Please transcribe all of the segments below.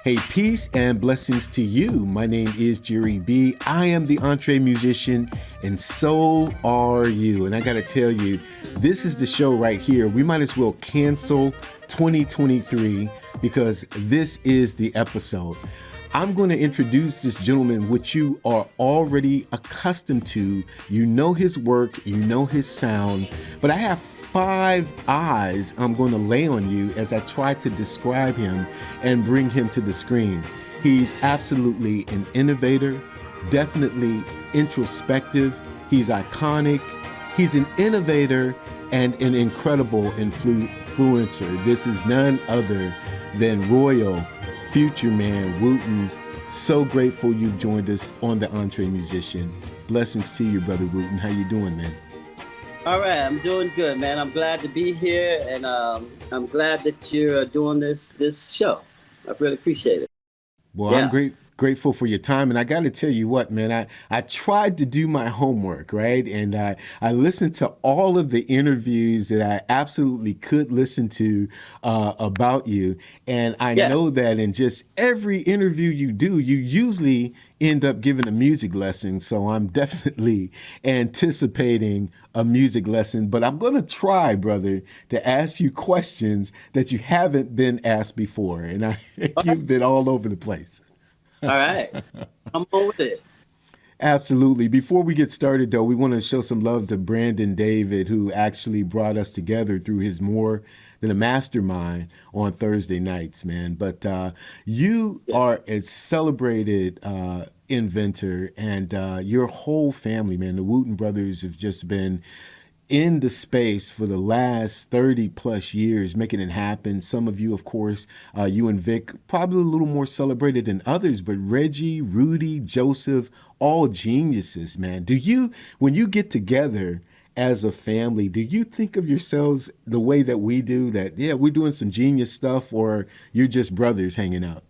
Hey, peace and blessings to you. My name is Jerry B. I am the EntreMusician, and so are you. And I got to tell you, this is the show right here. We might as well cancel 2023 because this is the episode. I'm going to introduce this gentleman, which you are already accustomed to. You know his work, you know his sound, but I have 5 eyes I'm going to lay on you as I try to describe him and bring him to the screen. He's absolutely an innovator, definitely introspective. He's iconic. He's an innovator and an incredible influencer. This is none other than Royel, Futureman, Wooten. So grateful you've joined us on the EntreMusician. Blessings to you, brother Wooten. How you doing, man? All right, I'm doing good, man. I'm glad to be here, and I'm glad that you're doing this show. I really appreciate it. Well, yeah. I'm grateful for your time, and I got to tell you what, man. I tried to do my homework, right? And I listened to all of the interviews that I absolutely could listen to about you, and I know that in just every interview you do, you usually end up giving a music lesson. So I'm definitely anticipating a music lesson, but I'm going to try, brother, to ask you questions that you haven't been asked before. And you've been all over the place. All right. I'm on with it. Absolutely. Before we get started, though, we want to show some love to Brandon David, who actually brought us together through his More Than a Mastermind on Thursday nights, man. But you are a celebrated inventor, and your whole family, man, the Wooten Brothers have just been in the space for the last 30 plus years, making it happen. Some of you, of course, you and Vic, probably a little more celebrated than others, but Regi, Rudy, Joseph, all geniuses, man. When you get together as a family, do you think of yourselves the way that we do, that, yeah, we're doing some genius stuff, or you're just brothers hanging out?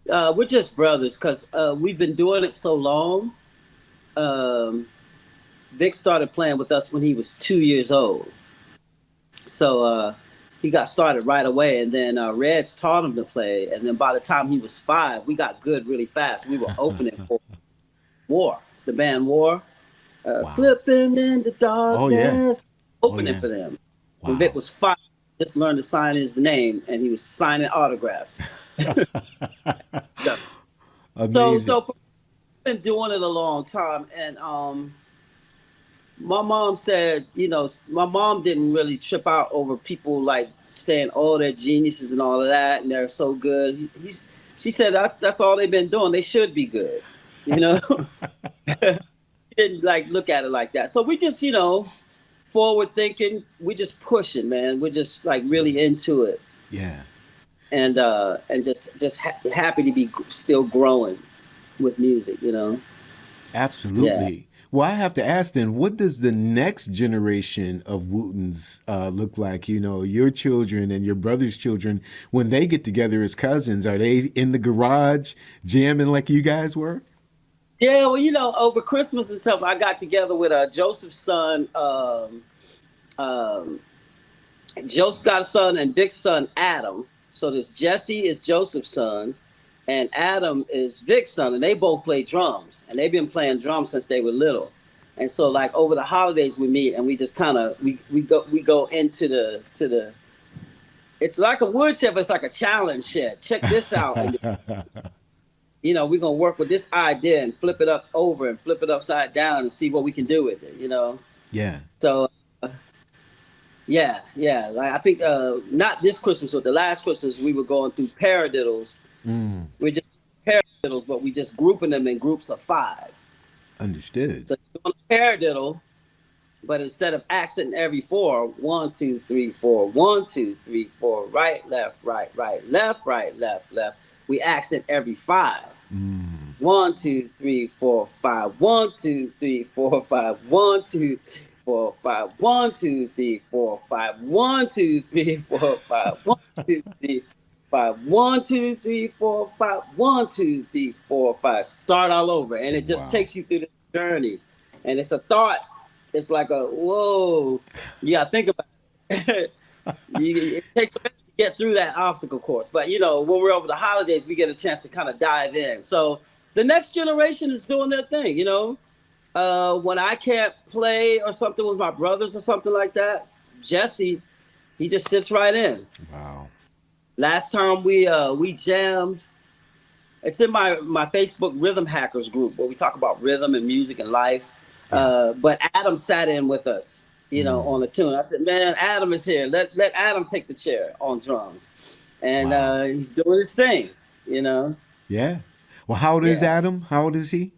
We're just brothers because we've been doing it so long. Vic started playing with us when he was 2 years old. So he got started right away, and then Reg taught him to play. And then by the time he was 5, we got good really fast. We were opening for WAR, the band WAR. Slipping in the darkness, opening for them. Wow. When Vic was 5, just learned to sign his name, and he was signing autographs. Amazing. So we've been doing it a long time, and my mom said, my mom didn't really trip out over people like saying, "Oh, they're geniuses and all of that, and they're so good." She said that's all they've been doing. They should be good, Didn't like look at it like that. So we just, forward thinking. We just pushing, man. We're just like really into it. Yeah. And just happy to be still growing with music, Absolutely. Yeah. Well, I have to ask then, what does the next generation of Wootens look like? Your children and your brother's children, when they get together as cousins, are they in the garage jamming like you guys were? Yeah, well, over Christmas and stuff, I got together with Joseph's son. Joseph got a son and Vic's son, Adam. So this Jesse is Joseph's son, and Adam is Vic's son, and they both play drums, and they've been playing drums since they were little. And so, like over the holidays, we meet and we just kind of we go into the. It's like a woodshed, but it's like a challenge shed. Check this out. We're gonna work with this idea and flip it up over and flip it upside down and see what we can do with it. Yeah. So. Yeah. Like, I think not this Christmas, but the last Christmas we were going through paradiddles. We're just paradiddles, but we just grouping them in groups of 5. Understood. So you're doing a paradiddle, but instead of accenting every 4, 1, 2, 3, 4, 1, 2, 3, 4, right, left, left, left. We accent every 5. 1, 2, 3, 4, 5. 1, 2, 3, 4, 5. 1, 2, 4, 5. 1, 2, 3, 4, 5. 1, 2, 3, 4, 5. 1, 2, 3, 5. 1, 2, 3, 4, 5. 1, 2, 3, 4, 5. Start all over, and it just takes you through the journey. And it's a thought. It's like a whoa. You gotta think about it. It takes get through that obstacle course. But you know, when we're over the holidays, we get a chance to kind of dive in. So the next generation is doing their thing. You know, when I can't play or something with my brothers or something like that, Jesse, he just sits right in. Wow. Last time we jammed, it's in my Facebook Rhythm Hackers group where we talk about rhythm and music and life. But Adam sat in with us, you know, on the tune. I said, man, Adam is here. Let Adam take the chair on drums. And he's doing his thing, you know. Yeah. Well, how old is Adam? How old is he?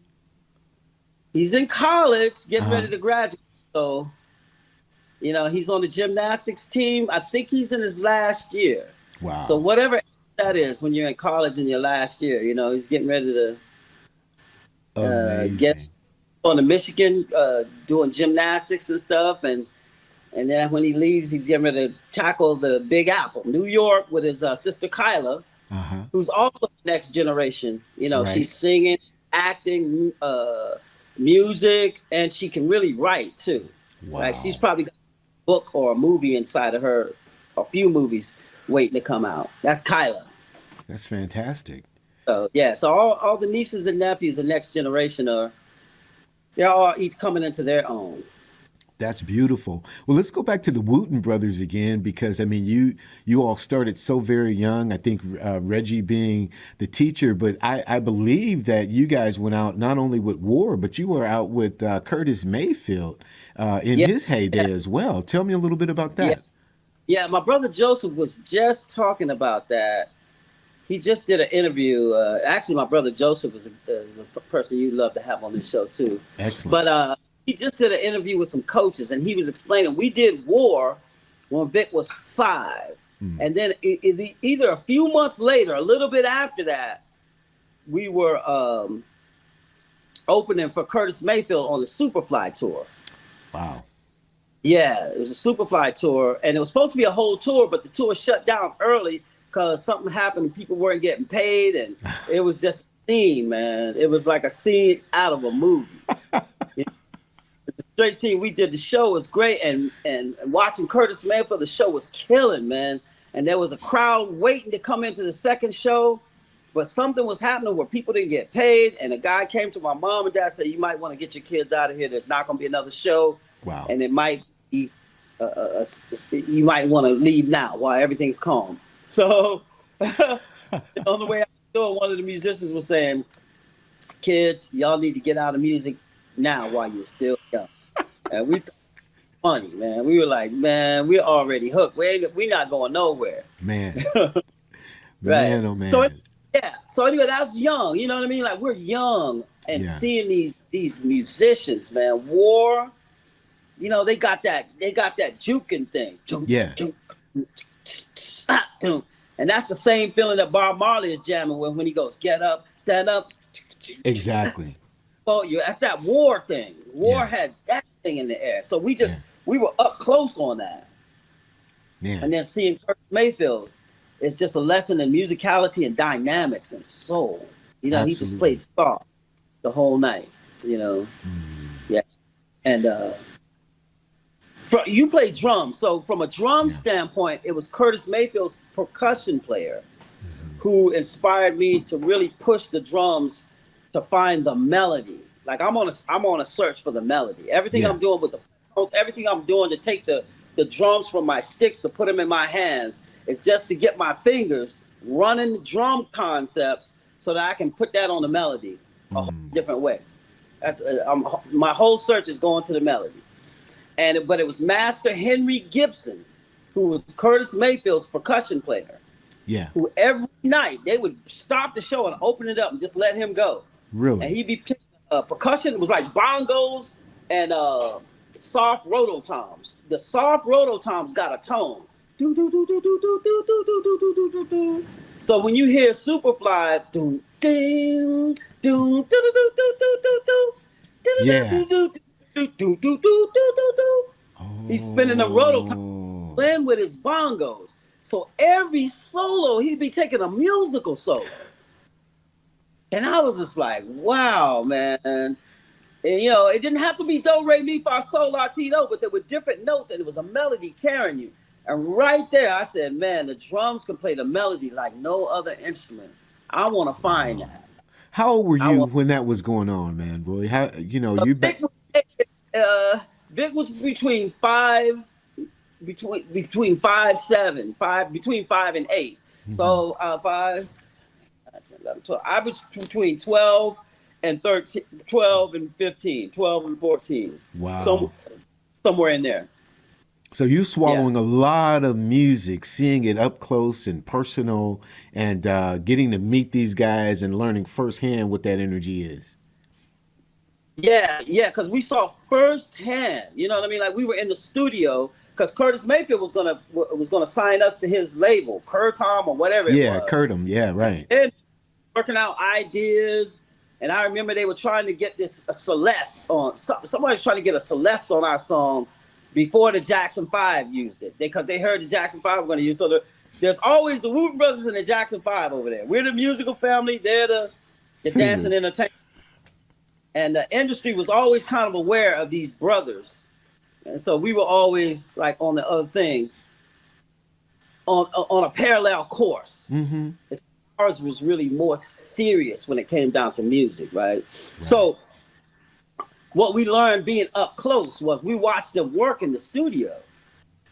He's in college, getting ready to graduate. So, you know, he's on the gymnastics team. I think he's in his last year. Wow. So whatever that is when you're in college in your last year, you know, he's getting ready to get on to Michigan, doing gymnastics and stuff. And then when he leaves, he's getting ready to tackle the Big Apple, New York, with his sister Kyla, who's also the next generation. You know, she's singing, acting, music, and she can really write too. Wow. Like she's probably got a book or a movie inside of her, a few movies waiting to come out. That's Kyla. That's fantastic. So yeah, so all the nieces and nephews, the next generation they're all each coming into their own. That's beautiful. Well, let's go back to the Wooten Brothers again, because I mean, you all started so very young. I think Regi being the teacher, but I believe that you guys went out not only with WAR, but you were out with Curtis Mayfield in his heyday as well. Tell me a little bit about that. Yeah, my brother Joseph was just talking about that. He just did an interview. Actually, my brother Joseph is a person you'd love to have on this show too. Excellent. But he just did an interview with some coaches, and he was explaining we did WAR when Vic was 5, and then either a few months later, a little bit after that, we were opening for Curtis Mayfield on the Superfly tour. Wow. Yeah, it was a Superfly tour, and it was supposed to be a whole tour, but the tour shut down early because something happened and people weren't getting paid, and it was just a scene, man. It was like a scene out of a movie. The straight scene. We did the show was great, and watching Curtis Mayfield, the show was killing, man. And there was a crowd waiting to come into the second show, but something was happening where people didn't get paid, and a guy came to my mom and dad and said, "You might want to get your kids out of here. There's not going to be another show." Wow. And it might be, you might want to leave now while everything's calm. So on the way out the door, one of the musicians was saying, "Kids, y'all need to get out of music now while you're still young." And we thought it was funny, man. We were like, man, we're already hooked. We're not going nowhere. Man. Right. Man, oh man. So anyway, that's young. You know what I mean? Like we're young and seeing these musicians, man. WAR, you know, they got that juking thing. Yeah. And that's the same feeling that Bob Marley is jamming with when he goes, "Get up, stand up." Exactly. Well, that's that WAR thing. WAR had that thing in the air. So we were up close on that. Yeah. And then seeing Curtis Mayfield is just a lesson in musicality and dynamics and soul. You know, he just played soft the whole night, you know. Yeah. And you play drums. So from a drum standpoint, it was Curtis Mayfield's percussion player who inspired me to really push the drums to find the melody. Like I'm on a search for the melody. Everything I'm doing with the Flecktones, everything I'm doing to take the drums from my sticks to put them in my hands is just to get my fingers running drum concepts so that I can put that on the melody a whole different way. That's my whole search is going to the melody. But it was Master Henry Gibson, who was Curtis Mayfield's percussion player. Yeah. Who every night they would stop the show and open it up and just let him go. Really? And he'd be picking percussion. It was like bongos and soft rototoms. The soft rototoms got a tone. Do do do do do do do do do do do do do. So when you hear Superfly, do ding do do do do do do do do do do do do do. He's spinning a rototom, playing with his bongos. So every solo, he'd be taking a musical solo. And I was just like, wow, man. And, you know, it didn't have to be do, re, mi, fa, sol, la, ti, do, but there were different notes and it was a melody carrying you. And right there, I said, man, the drums can play the melody like no other instrument. I want to find Wow. that. How old were I you want. when that was going on, man, Roy? How you back? Vic was, Vic was between 5, 7, 5 between 5 and 8. Mhm. So 5, 6, 7, 8, 9, 10, 11, 12. I was between 12 and 13, 12 and 15, 12 and 14. Wow. So somewhere in there. So you Yeah. swallowing a lot of music, seeing it up close and personal, and getting to meet these guys and learning firsthand what that energy is. Yeah, because we saw firsthand. You know what I mean? Like we were in the studio because Curtis Mayfield was gonna sign us to his label, Curtom or whatever it Yeah, was, Curtum. Yeah, right. and working out ideas. And I remember they were trying to get this a Celeste on. Somebody's trying to get a Celeste on our song before the Jackson 5 used it because they heard the Jackson 5 were going to use. So there's always the Wooten Brothers and the Jackson 5 over there. We're the musical family. They're the dancing Singers. entertainment. And the industry was always kind of aware of these brothers. And so we were always like on the other thing, on a parallel course. Mm-hmm. Ours was really more serious when it came down to music, right? Right. So what we learned being up close was we watched them work in the studio.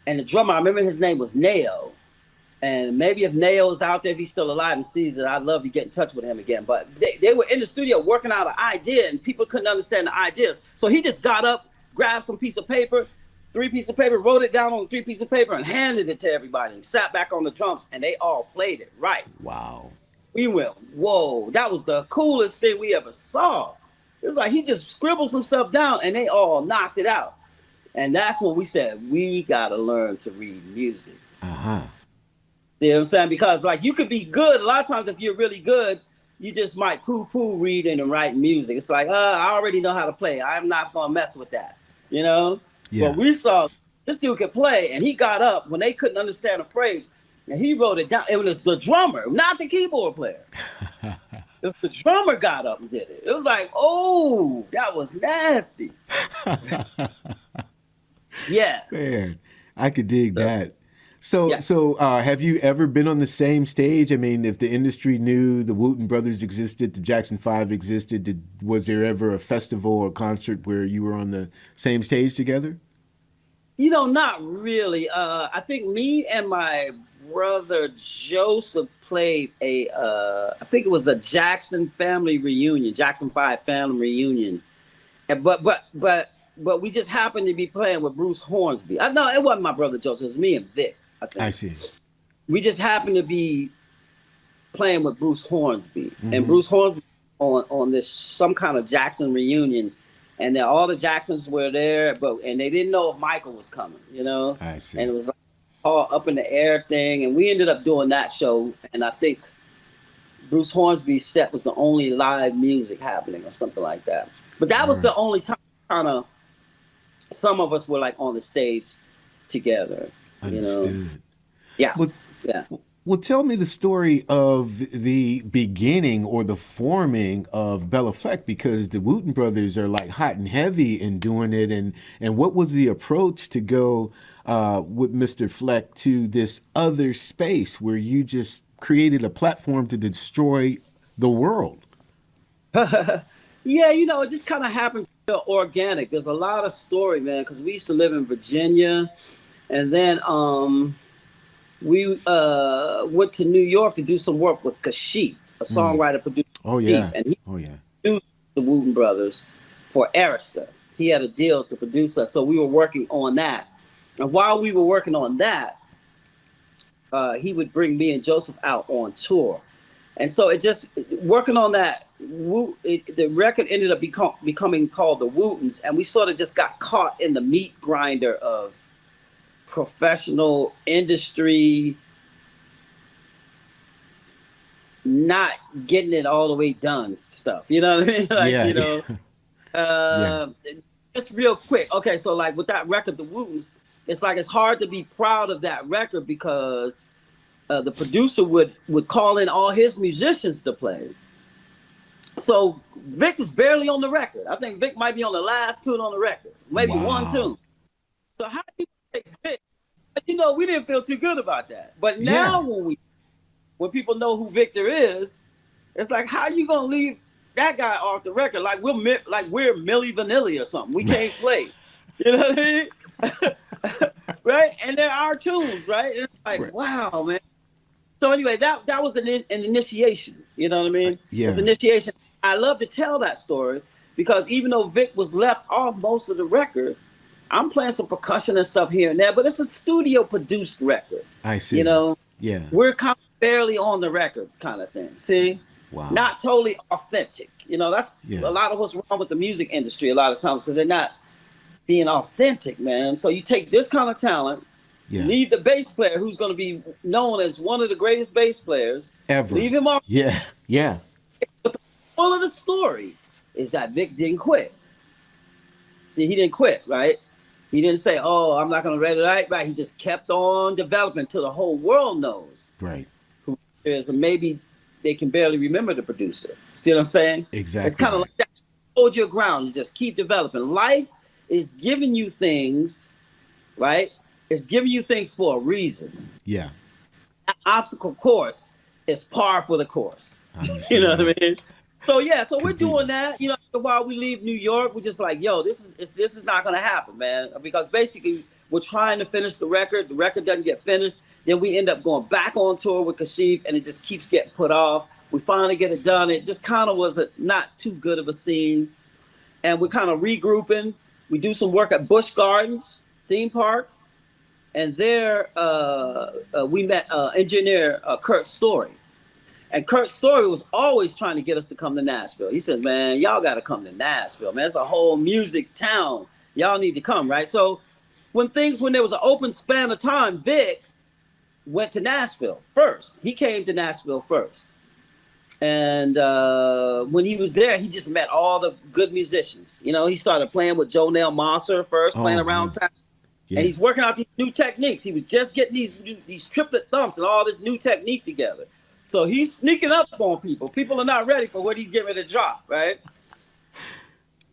And the drummer, I remember his name was Nail. And maybe if Nail's out there, if he's still alive and sees it, I'd love to get in touch with him again. But they were in the studio working out an idea and people couldn't understand the ideas. So he just got up, grabbed some piece of paper, 3 pieces of paper, wrote it down on 3 pieces of paper and handed it to everybody and sat back on the drums and they all played it right. Wow. We went, whoa, that was the coolest thing we ever saw. It was like he just scribbled some stuff down and they all knocked it out. And that's when we said, we got to learn to read music. Uh-huh. See what I'm saying? Because like you could be good. A lot of times if you're really good, you just might poo-poo reading and writing music. It's like, I already know how to play. I'm not going to mess with that, you know? Yeah. But we saw this dude could play and he got up when they couldn't understand a phrase and he wrote it down. It was the drummer, not the keyboard player. It was the drummer got up and did it. It was like, oh, that was nasty. Yeah. Man, I could dig that. So, Yeah. have you ever been on the same stage? I mean, if the industry knew the Wooten Brothers existed, the Jackson 5 existed, was there ever a festival or concert where you were on the same stage together? You know, not really. I think me and my brother Joseph played I think it was a Jackson family reunion, Jackson 5 family reunion. And, but we just happened to be playing with Bruce Hornsby. No, it wasn't my brother Joseph. It was me and Vic, I think. I see. We just happened to be playing with Bruce Hornsby. Mm-hmm. And Bruce Hornsby on this some kind of Jackson reunion. And then all the Jacksons were there, and they didn't know if Michael was coming, you know? I see. And it was like all up in the air thing. And we ended up doing that show. And I think Bruce Hornsby's set was the only live music happening or something like that. But that was the only time kind of some of us were like on the stage together. Understood. You know? Yeah. Well, yeah. Well, tell me the story of the beginning or the forming of Bela Fleck, because the Wooten Brothers are like hot and heavy in doing it. And what was the approach to go with Mr. Fleck to this other space where you just created a platform to destroy the world? Yeah, you know, it just kind of happens organic. There's a lot of story, man, because we used to live in Virginia. And then we went to New York to do some work with Kashif, a songwriter, producer. Oh, yeah. And he produced the Wooten Brothers for Arista. He had a deal to produce us. So we were working on that. And while we were working on that, he would bring me and Joseph out on tour. And so it just, working on that, the record ended up becoming called The Wootens. And we sort of just got caught in the meat grinder of professional industry not getting it all the way done stuff. You know what I mean? Like, yeah. You know, just real quick. Okay, so like with that record, The Wootens, it's like it's hard to be proud of that record because the producer would call in all his musicians to play. So Vic is barely on the record. I think Vic might be on the last tune on the record, maybe one tune. So how do you take Vic we didn't feel too good about that. But Yeah. now when people know who Victor is, it's like, how you gonna leave that guy off the record? Like we're Milli Vanilli or something. We can't play. You know what I mean? Right? And they're our tunes, right? And it's like, Right. wow, man. So anyway, that was an initiation. You know what I mean? It Yeah. was initiation. I love to tell that story because even though Vic was left off most of the record, I'm playing some percussion and stuff here and there, but it's a studio produced record. I see. You know, Yeah. we're kind of barely on the record kind of thing. See? Wow. Not totally authentic. You know, that's a lot of what's wrong with the music industry a lot of times because they're not being authentic, man. So you take this kind of talent, leave the bass player who's going to be known as one of the greatest bass players Ever. Leave him off. Yeah. Yeah. But the moral of the story is that Vic didn't quit. See, he didn't quit, right? He didn't say, "Oh, I'm not going to read it right." He just kept on developing till the whole world knows who it is, and maybe they can barely remember the producer. See what I'm saying? Exactly. It's kind of like that. Hold your ground. You just keep developing. Life is giving you things, right? It's giving you things for a reason. Yeah. An obstacle course is par for the course. You know what I mean? So we're doing that. You know, while we leave New York, we're just like, yo, this is not gonna happen, man. Because basically we're trying to finish the record. The record doesn't get finished. Then we end up going back on tour with Kashif, and it just keeps getting put off. We finally get it done. It just kind of was not too good of a scene. And we're kind of regrouping. We do some work at Busch Gardens theme park. And there we met engineer Kurt Story. And Kurt Story was always trying to get us to come to Nashville. He said, man, y'all got to come to Nashville, man. It's a whole music town. Y'all need to come, right? So when there was an open span of time, Vic went to Nashville first. He came to Nashville first. And when he was there, he just met all the good musicians. You know, he started playing with Jonelle Mosser first, playing around town. Yeah. And he's working out these new techniques. He was just getting these triplet thumps and all this new technique together. So he's sneaking up on people. People are not ready for what he's getting ready to drop, right?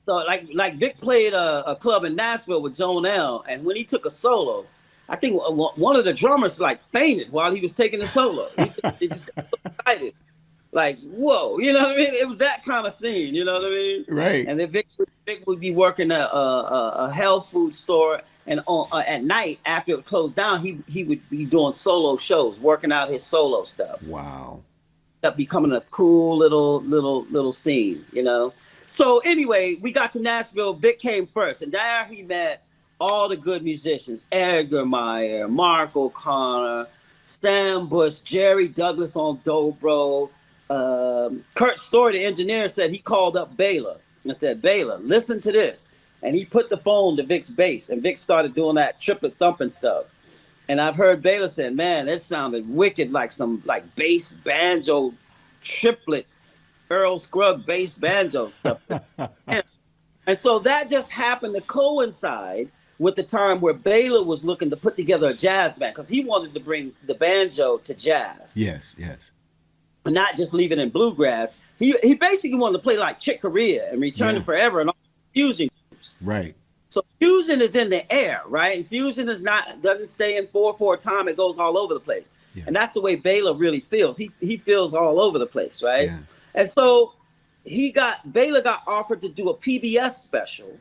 So like Vic played a club in Nashville with Jonelle, and when he took a solo, I think one of the drummers like fainted while he was taking the solo. He just got so excited. Like, whoa, you know what I mean? It was that kind of scene, you know what I mean? Right. And then Vic would be working a health food store, and at night after it closed down, he would be doing solo shows, working out his solo stuff. Wow. That becoming a cool little scene, you know? So anyway, we got to Nashville. Vic came first, and there he met all the good musicians: Edgar Meyer, Mark O'Connor, Stan Bush, Jerry Douglas on dobro. Kurt Story, the engineer, said he called up Bela and said, "Bela, listen to this." And he put the phone to Vic's bass, and Vic started doing that triplet thumping stuff. And I've heard Bela say, "Man, that sounded wicked, like some bass banjo triplet, Earl Scruggs bass banjo stuff." And so that just happened to coincide with the time where Bela was looking to put together a jazz band, because he wanted to bring the banjo to jazz. Yes. And not just leave it in bluegrass. He basically wanted to play like Chick Corea and Return to Forever and all fusion groups. Right. So fusion is in the air, right? And fusion doesn't stay in 4/4 time. It goes all over the place. Yeah. And that's the way Bela really feels. He feels all over the place, right? Yeah. And so Bela got offered to do a PBS special,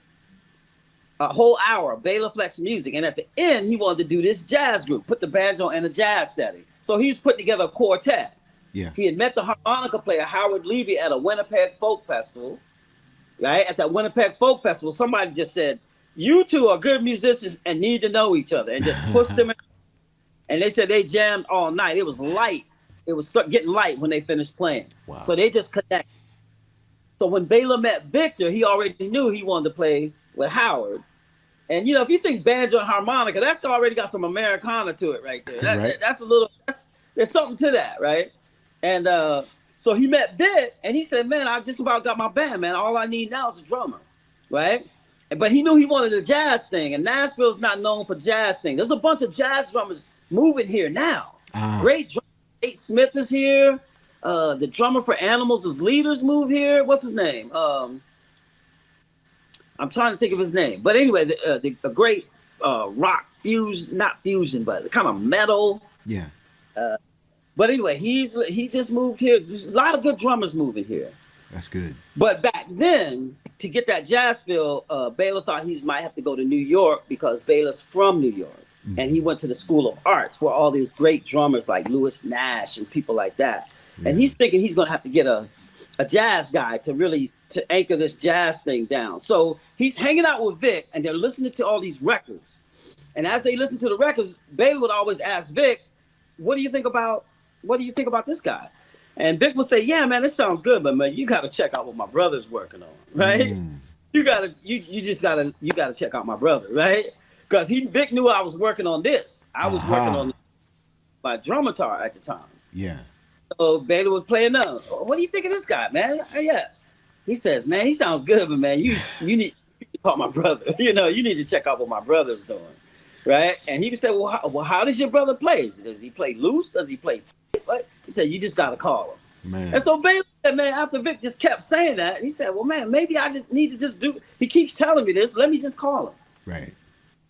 a whole hour of Bela Fleck's music. And at the end, he wanted to do this jazz group, put the banjo in a jazz setting. So he was putting together a quartet. Yeah. He had met the harmonica player, Howard Levy, at a Winnipeg Folk Festival, right? At that Winnipeg Folk Festival, somebody just said, "You two are good musicians and need to know each other," and just pushed them in. And they said they jammed all night. It was light. It was getting light when they finished playing. Wow. So they just connected. So when Bela met Victor, he already knew he wanted to play with Howard. And, you know, if you think banjo and harmonica, that's already got some Americana to it right there. There's something to that, right? And so he met Vic, and he said, "Man, I just about got my band, man. All I need now is a drummer," right? But he knew he wanted a jazz thing, and Nashville's not known for jazz thing. There's a bunch of jazz drummers moving here now. Great drummer. Nate Smith is here. The drummer for Animals as Leaders move here. What's his name? I'm trying to think of his name. But anyway, the great rock fusion, not fusion, but kind of metal. Yeah. But anyway, he just moved here. There's a lot of good drummers moving here. That's good. But back then, to get that jazz feel, Bela thought he might have to go to New York because Bela's from New York. Mm-hmm. And he went to the School of Arts where all these great drummers like Louis Nash and people like that. Yeah. And he's thinking he's going to have to get a jazz guy to anchor this jazz thing down. So he's hanging out with Vic and they're listening to all these records. And as they listen to the records, Bela would always ask Vic, what do you think about this guy? And Vic would say, yeah, man, this sounds good, but man, you got to check out what my brother's working on, right? You gotta check out my brother, right? Because Vic knew I was working on this. I was working on my drumitar at the time. Yeah. So Bela would play another. What do you think of this guy, man? Yeah. He says, man, he sounds good, but man, you need to call my brother. You need to check out what my brother's doing, right? And he would say, well, how does your brother play? Does he play loose? Does he play tight? What? He said, you just gotta call him. Man. And so Bela said, man, after Vic just kept saying that, he said, well, man, maybe I just need to just do. He keeps telling me this. Let me just call him. Right.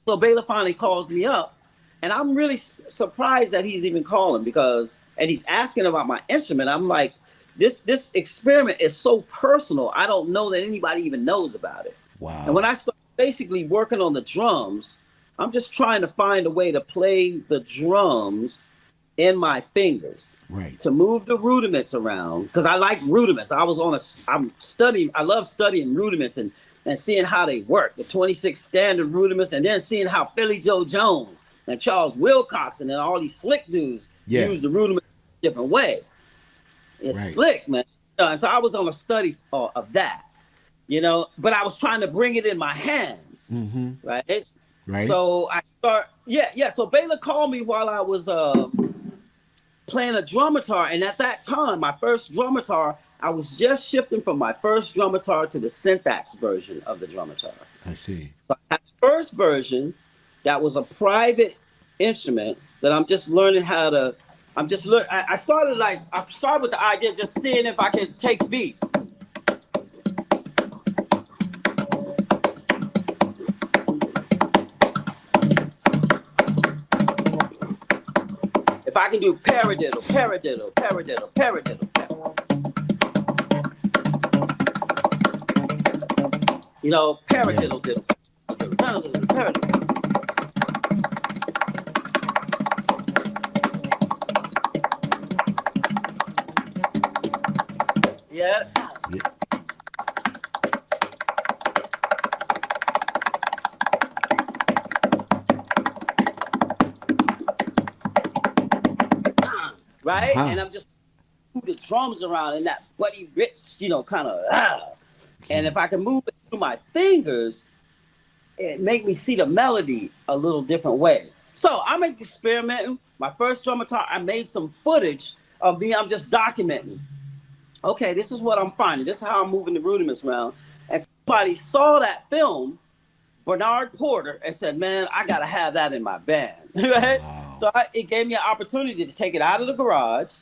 So Bela finally calls me up, and I'm really surprised that he's even calling and he's asking about my instrument. I'm like, this experiment is so personal. I don't know that anybody even knows about it. Wow. And when I started basically working on the drums, I'm just trying to find a way to play the drums in my fingers, right? To move the rudiments around, because I like rudiments. I love studying rudiments and seeing how they work, the 26 standard rudiments, and then seeing how Philly Joe Jones and Charles Wilcox and then all these slick dudes use the rudiments a different way. It's slick, man. And so I was on a study of that, but I was trying to bring it in my hands, right? Right. So I start, So Bela called me while I was playing a drumitar, and at that time, my first drumitar, I was just shifting from my first drumitar to the Synth Axe version of the drumitar. I see. So I had the first version that was a private instrument that I'm just learning how to. I started with the idea of just seeing if I could take beats. If I can do paradiddle, paradiddle, paradiddle, paradiddle, paradiddle, diddle, paradiddle. Yeah. Right? And I'm just move the drums around in that Buddy Rich, kind of. And if I can move it through my fingers, it make me see the melody a little different way. So I'm experimenting. My first drumitar, I made some footage of me. I'm just documenting. Okay, this is what I'm finding. This is how I'm moving the rudiments around. And somebody saw that film, Bernard Porter, and said, man, I got to have that in my band. Right? Wow. So it gave me an opportunity to take it out of the garage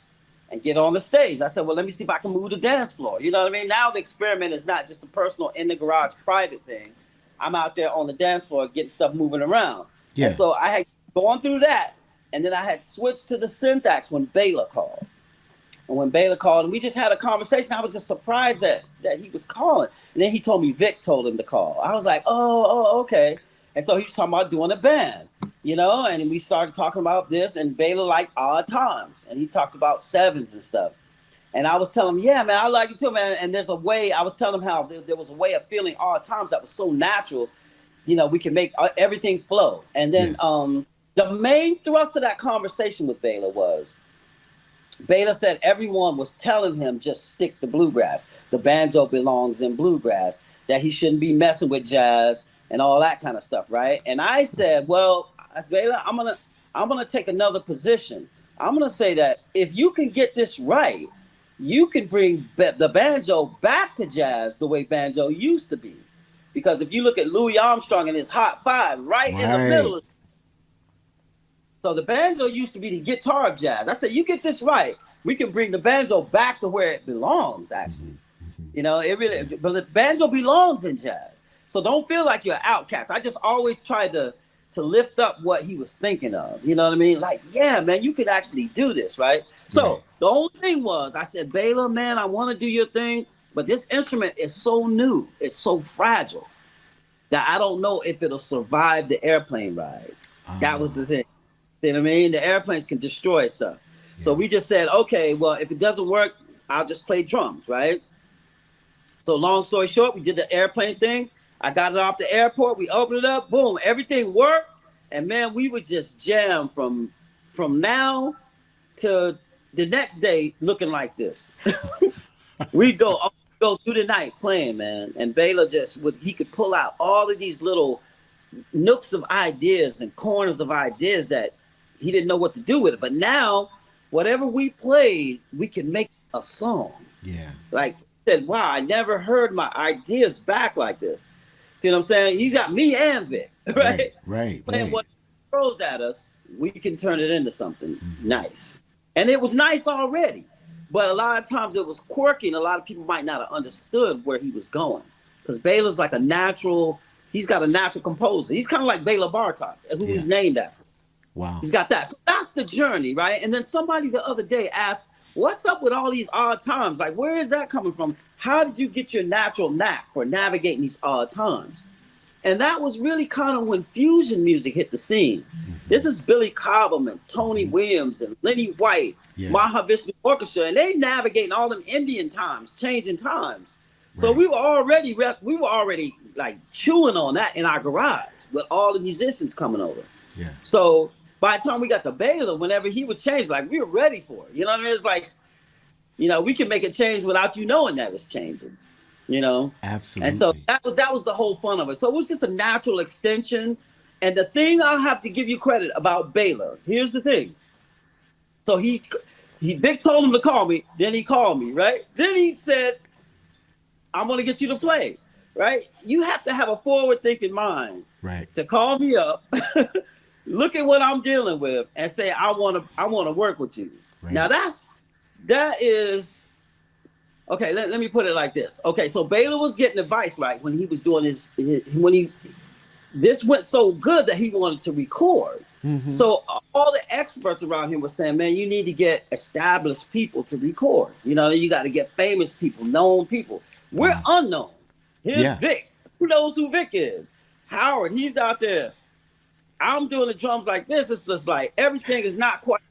and get on the stage. I said, well, let me see if I can move the dance floor. You know what I mean? Now the experiment is not just a personal in the garage private thing. I'm out there on the dance floor getting stuff moving around. Yeah. And so I had gone through that, and then I had switched to the Synth Axe when Bela called. And when Bela called, and we just had a conversation, I was just surprised that he was calling. And then he told me Vic told him to call. I was like, oh, okay. And so he was talking about doing a band, and we started talking about this, and Bela liked odd times, and he talked about sevens and stuff. And I was telling him, yeah, man, I like it too, man. And there's a way, I was telling him how there was a way of feeling odd times that was so natural, we can make everything flow. And then the main thrust of that conversation with Bela was, Bela said everyone was telling him just stick to bluegrass. The banjo belongs in bluegrass, that he shouldn't be messing with jazz and all that kind of stuff, right? And I said, well, Bela, I'm gonna take another position. I'm gonna say that if you can get this right, you can bring the banjo back to jazz the way banjo used to be. Because if you look at Louis Armstrong and his Hot Five, right in the middle. So the banjo used to be the guitar of jazz. I said, you get this right, we can bring the banjo back to where it belongs, actually. But the banjo belongs in jazz. So don't feel like you're an outcast. I just always tried to to lift up what he was thinking of. You know what I mean? Like, yeah, man, you could actually do this, right? So the only thing was, I said, Bela, man, I want to do your thing, but this instrument is so new, it's so fragile that I don't know if it'll survive the airplane ride. That was the thing. You know what I mean? The airplanes can destroy stuff. Yeah. So we just said, okay, well, if it doesn't work, I'll just play drums, right? So long story short, we did the airplane thing. I got it off the airport. We opened it up. Boom. Everything worked. And man, we would just jam from now to the next day looking like this. We'd go through the night playing, man. And Bela he could pull out all of these little nooks of ideas and corners of ideas that he didn't know what to do with it. But now, whatever we played, we can make a song. Yeah. Like, said, wow, I never heard my ideas back like this. See what I'm saying? He's got me and Vic, right? Right. And what he throws at us, we can turn it into something nice. And it was nice already. But a lot of times it was quirky, and a lot of people might not have understood where he was going. Because Bela's like he's got a natural composer. He's kind of like Bela Bartok, who he's named after. Wow. He's got that. So that's the journey, right? And then somebody the other day asked, what's up with all these odd times? Like, where is that coming from? How did you get your natural knack for navigating these odd times? And that was really kind of when fusion music hit the scene. This is Billy Cobham and Tony Williams and Lenny White, Maha Vishnu Orchestra, and they navigating all them Indian times, changing times. So we were already like chewing on that in our garage with all the musicians coming over. Yeah. So by the time we got to Bela, whenever he would change, like we were ready for it. You know what I mean? It's like, we can make a change without you knowing that it's changing. Absolutely. And so that was the whole fun of it. So it was just a natural extension. And the thing I'll have to give you credit about Bela, here's the thing. So Vic told him to call me, then he called me, right? Then he said, I'm gonna get you to play, right? You have to have a forward-thinking mind, right, to call me up, look at what I'm dealing with, and say I wanna work with you. Right. Now that is okay. Let me put it like this. Okay, so Bela was getting advice, right, when he was doing this went so good that he wanted to record. So all the experts around him were saying, man, you need to get established people to record. You got to get famous people, known people. We're unknown. Here's Vic. Who knows who Vic is? Howard, he's out there. I'm doing the drums like this. It's just like everything is not quite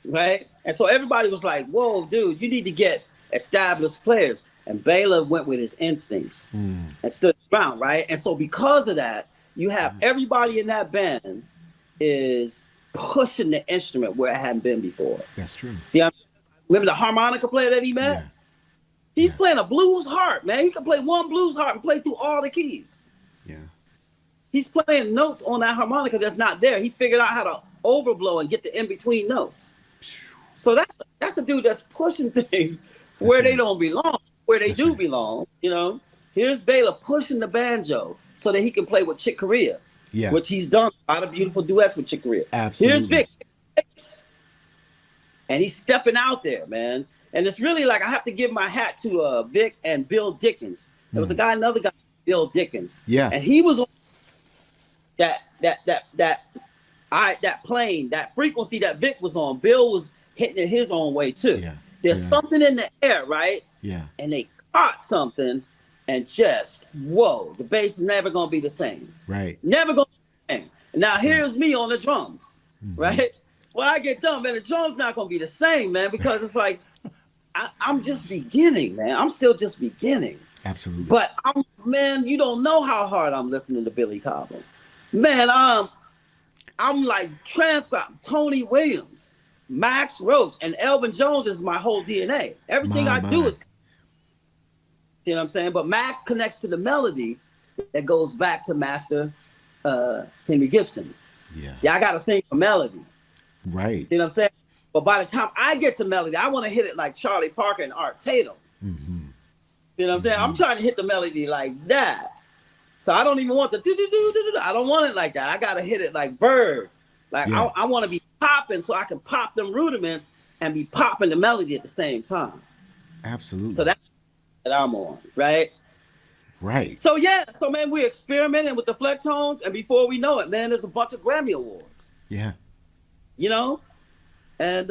right? And so everybody was like, whoa, dude, you need to get established players. And Bela went with his instincts and stood around, right? And so because of that, you have everybody in that band is pushing the instrument where it hadn't been before. That's true. See, remember the harmonica player that he met? Yeah. He's playing a blues harp, man. He can play one blues harp and play through all the keys. Yeah. He's playing notes on that harmonica that's not there. He figured out how to overblow and get the in-between notes. So that's a dude that's pushing things where they don't belong, where they do belong. Here's Bela pushing the banjo so that he can play with Chick Corea, which he's done a lot of beautiful duets with Chick Corea. Absolutely. Here's Vic, and he's stepping out there, man. And it's really like I have to give my hat to Vic and Bill Dickens. There was another guy, Bill Dickens. Yeah. And he was on that plane, that frequency that Vic was on. Bill was hitting it his own way too. Yeah. There's something in the air, right? Yeah. And they caught something and just, whoa, the bass is never gonna be the same. Right. Never gonna be the same. Now here's me on the drums, right? When I get done, man, the drums not gonna be the same, man, because it's like I'm just beginning, man. I'm still just beginning. Absolutely. But man, you don't know how hard I'm listening to Billy Cobham. Man, I'm like transcribed Tony Williams, Max Roach, and Elvin Jones is my whole DNA. Everything I do is, you know what I'm saying? But Max connects to the melody that goes back to Master Henry Gibson. Yeah. See, I got to think of melody. Right. See what I'm saying? But by the time I get to melody, I want to hit it like Charlie Parker and Art Tatum. See what I'm saying? I'm trying to hit the melody like that. So I don't even want the do-do-do-do-do. I don't want it like that. I got to hit it like Bird. Like I want to be popping so I can pop them rudiments and be popping the melody at the same time. Absolutely. So that's what I'm on, right? Right. So yeah, so man, we're experimenting with the Flecktones, and before we know it, man, there's a bunch of Grammy awards. Yeah. You know, and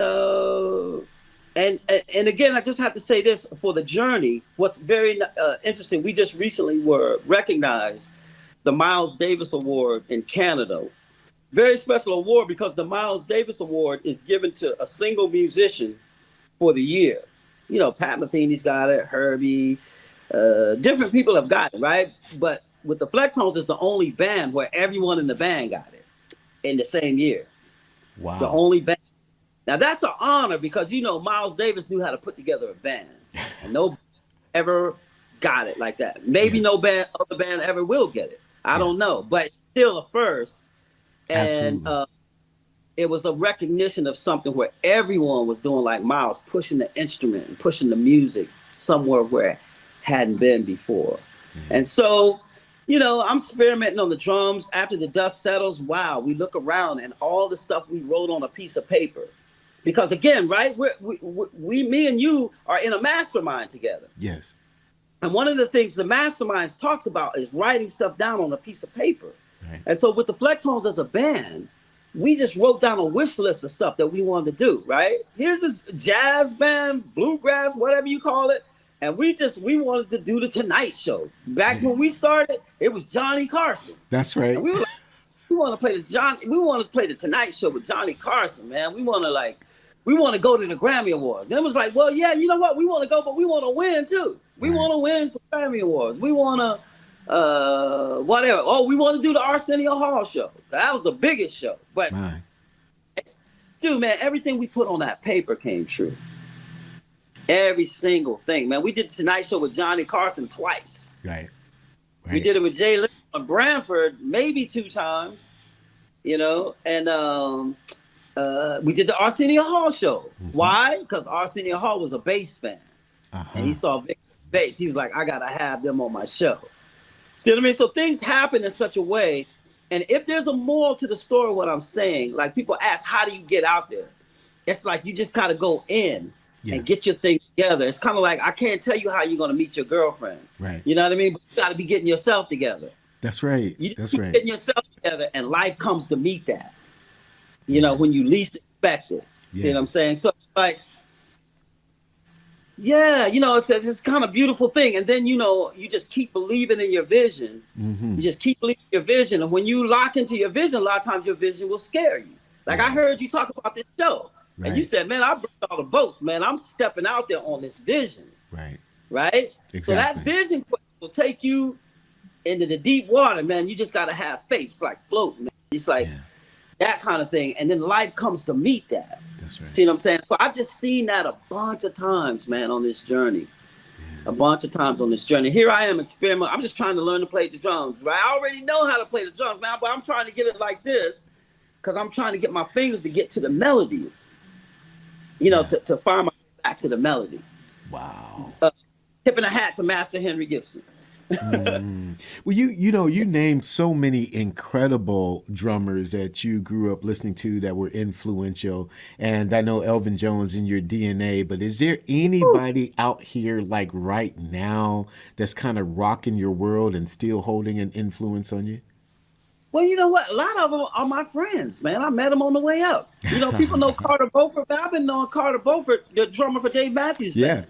and again, I just have to say this for the journey. What's very interesting, we just recently were recognized the Miles Davis Award in Canada. Very special award because the Miles Davis Award is given to a single musician for the year. You know, Pat Metheny's got it, Herbie, different people have got it, right? But with the Flecktones, it's the only band where everyone in the band got it in the same year. Wow. The only band. Now that's an honor because, you know, Miles Davis knew how to put together a band, and nobody ever got it like that. Maybe no other band ever will get it. I don't know, but still a first. And it was a recognition of something where everyone was doing like Miles, pushing the instrument and pushing the music somewhere where it hadn't been before. And so, you know, I'm experimenting on the drums. After the dust settles, wow, we look around and all the stuff we wrote on a piece of paper. Because again, right, we me and you are in a mastermind together. Yes. And one of the things the mastermind talks about is writing stuff down on a piece of paper. Right. And so with the Flecktones as a band, we just wrote down a wish list of stuff that we wanted to do, right? Here's this jazz band, bluegrass, whatever you call it. And we wanted to do the Tonight Show. Back when we started, it was Johnny Carson. That's right. And we were like, we want to play the Tonight Show with Johnny Carson, man. We want to go to the Grammy Awards. And it was like, well, yeah, you know what? We want to go, but we want to win too. We want to win some Grammy Awards. We want to whatever. Oh, we want to do the Arsenio Hall show. That was the biggest show. But dude, man, everything we put on that paper came true. Every single thing, man. We did the Tonight Show with Johnny Carson twice. Right. We did it with Jay Leno and Branford maybe 2 times, you know, and we did the Arsenio Hall show. Why? Because Arsenio Hall was a bass fan, and he saw Vic bass. He was like, I gotta have them on my show. See what I mean? So things happen in such a way, and if there's a moral to the story, what I'm saying, like people ask, how do you get out there? It's like you just gotta go in and get your thing together. It's kind of like, I can't tell you how you're gonna meet your girlfriend. Right. You know what I mean? But you gotta be getting yourself together. That's right. That's right. Getting yourself together, and life comes to meet that. You know, when you least expect it. See what I'm saying? So like, yeah, you know, it's kind of beautiful thing. And then, you know, you just keep believing in your vision. You just keep believing in your vision. And when you lock into your vision, a lot of times your vision will scare you. Like I heard you talk about this show. Right. And you said, man, I brought all the boats, man. I'm stepping out there on this vision. Right. Right? Exactly. So that vision will take you into the deep water, man. You just got to have faith. It's like floating, man. It's like that kind of thing. And then life comes to meet that. That's right. See what I'm saying? So I've just seen that a bunch of times, man, on this journey. A bunch of times on this journey. Here I am experimenting. I'm just trying to learn to play the drums, right? I already know how to play the drums, man, but I'm trying to get it like this because I'm trying to get my fingers to get to the melody. You know, to find my way back to the melody. Wow. Tipping a hat to Master Henry Gibson. Well, you know, you named so many incredible drummers that you grew up listening to that were influential. And I know Elvin Jones in your DNA, but is there anybody out here like right now that's kind of rocking your world and still holding an influence on you? Well, you know what? A lot of them are my friends, man. I met them on the way up. You know, people know Carter Beaufort. I've been knowing Carter Beaufort, the drummer for Dave Matthews Band.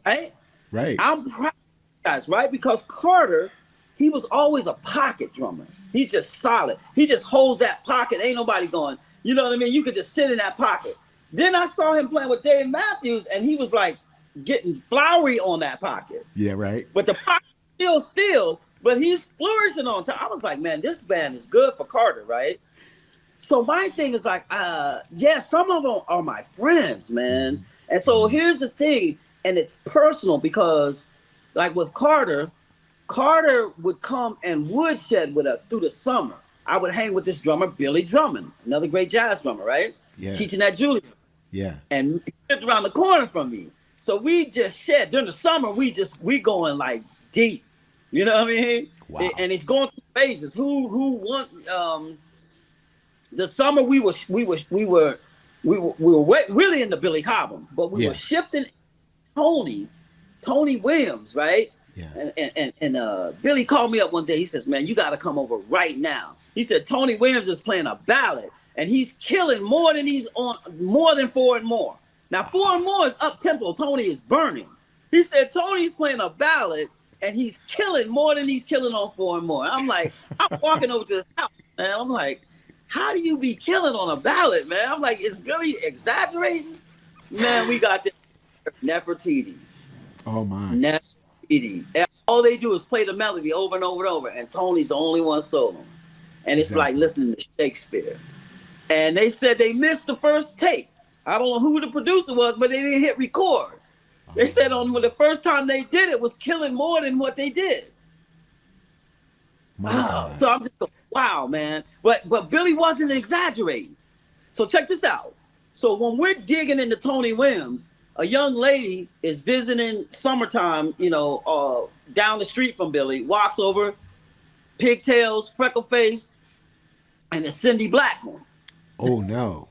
Right? Right. I'm proud of you guys, right? Because Carter, he was always a pocket drummer. He's just solid. He just holds that pocket. Ain't nobody going, you know what I mean? You could just sit in that pocket. Then I saw him playing with Dave Matthews, and he was like getting flowery on that pocket. Yeah, right. But the pocket still, but he's flourishing on top. I was like, man, this band is good for Carter, right? So my thing is like, some of them are my friends, man. And so here's the thing, and it's personal because, like with Carter would come and woodshed with us through the summer. I would hang with this drummer, Billy Drummond, another great jazz drummer, right? Yeah. Teaching at Juilliard. Yeah. And he lived around the corner from me. So we just shed. During the summer, we going like deep. You know what I mean? Wow. And it's going through phases. Who won? The summer we were really into Billy Cobham, but we were shifting Tony Williams, right? Yeah. And Billy called me up one day. He says, "Man, you got to come over right now." He said, "Tony Williams is playing a ballad, and he's killing more than he's on more than Four and More. Now, Four and More is up tempo. Tony is burning." He said, "Tony's playing a ballad, and he's killing more than he's killing on Four and More." I'm like, I'm walking over to his house, man. I'm like, how do you be killing on a ballad, man? I'm like, is Billy exaggerating? Man, we got this Nefertiti. Oh my. Nefertiti. And all they do is play the melody over and over and over, and Tony's the only one soloing. And it's like listening to Shakespeare. And they said they missed the first take. I don't know who the producer was, but they didn't hit record. They said on the first time they did it was killing more than what they did. Wow. So I'm just going, wow, man. But Billy wasn't exaggerating. So check this out. So when we're digging into Tony Williams, a young lady is visiting Summertime, down the street from Billy, walks over, pigtails, freckle face, and it's Cindy Blackman. Oh no.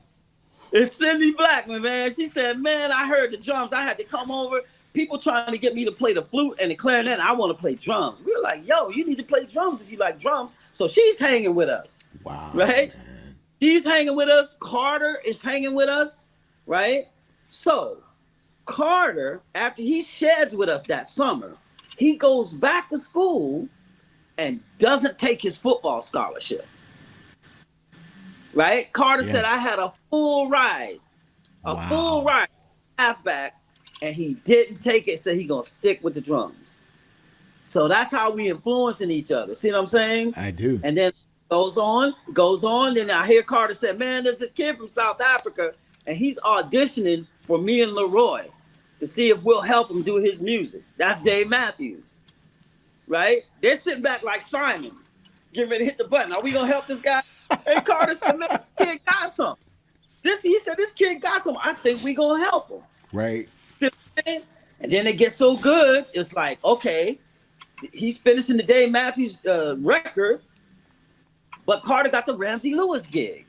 It's Cindy Blackman, man. She said, "Man, I heard the drums. I had to come over. People trying to get me to play the flute and the clarinet. I want to play drums." We were like, "Yo, you need to play drums if you like drums." So she's hanging with us. Wow. Right? Man. She's hanging with us. Carter is hanging with us. Right? So Carter, after he sheds with us that summer, he goes back to school and doesn't take his football scholarship. Right? Carter said, "I had a full ride, halfback, and he didn't take it, so he gonna stick with the drums." So that's how we influencing each other. See what I'm saying? I do. And then goes on. Then I hear Carter said, "Man, there's this kid from South Africa, and he's auditioning for me and Leroy to see if we'll help him do his music." That's Dave Matthews. Right? They're sitting back like Simon, getting ready to hit the button. Are we gonna help this guy? And Carter said, "Man, this kid got something." He said, "This kid got something. I think we gonna help him." Right. And then it gets so good, it's like, okay, he's finishing the Dave Matthews record, but Carter got the Ramsey Lewis gig.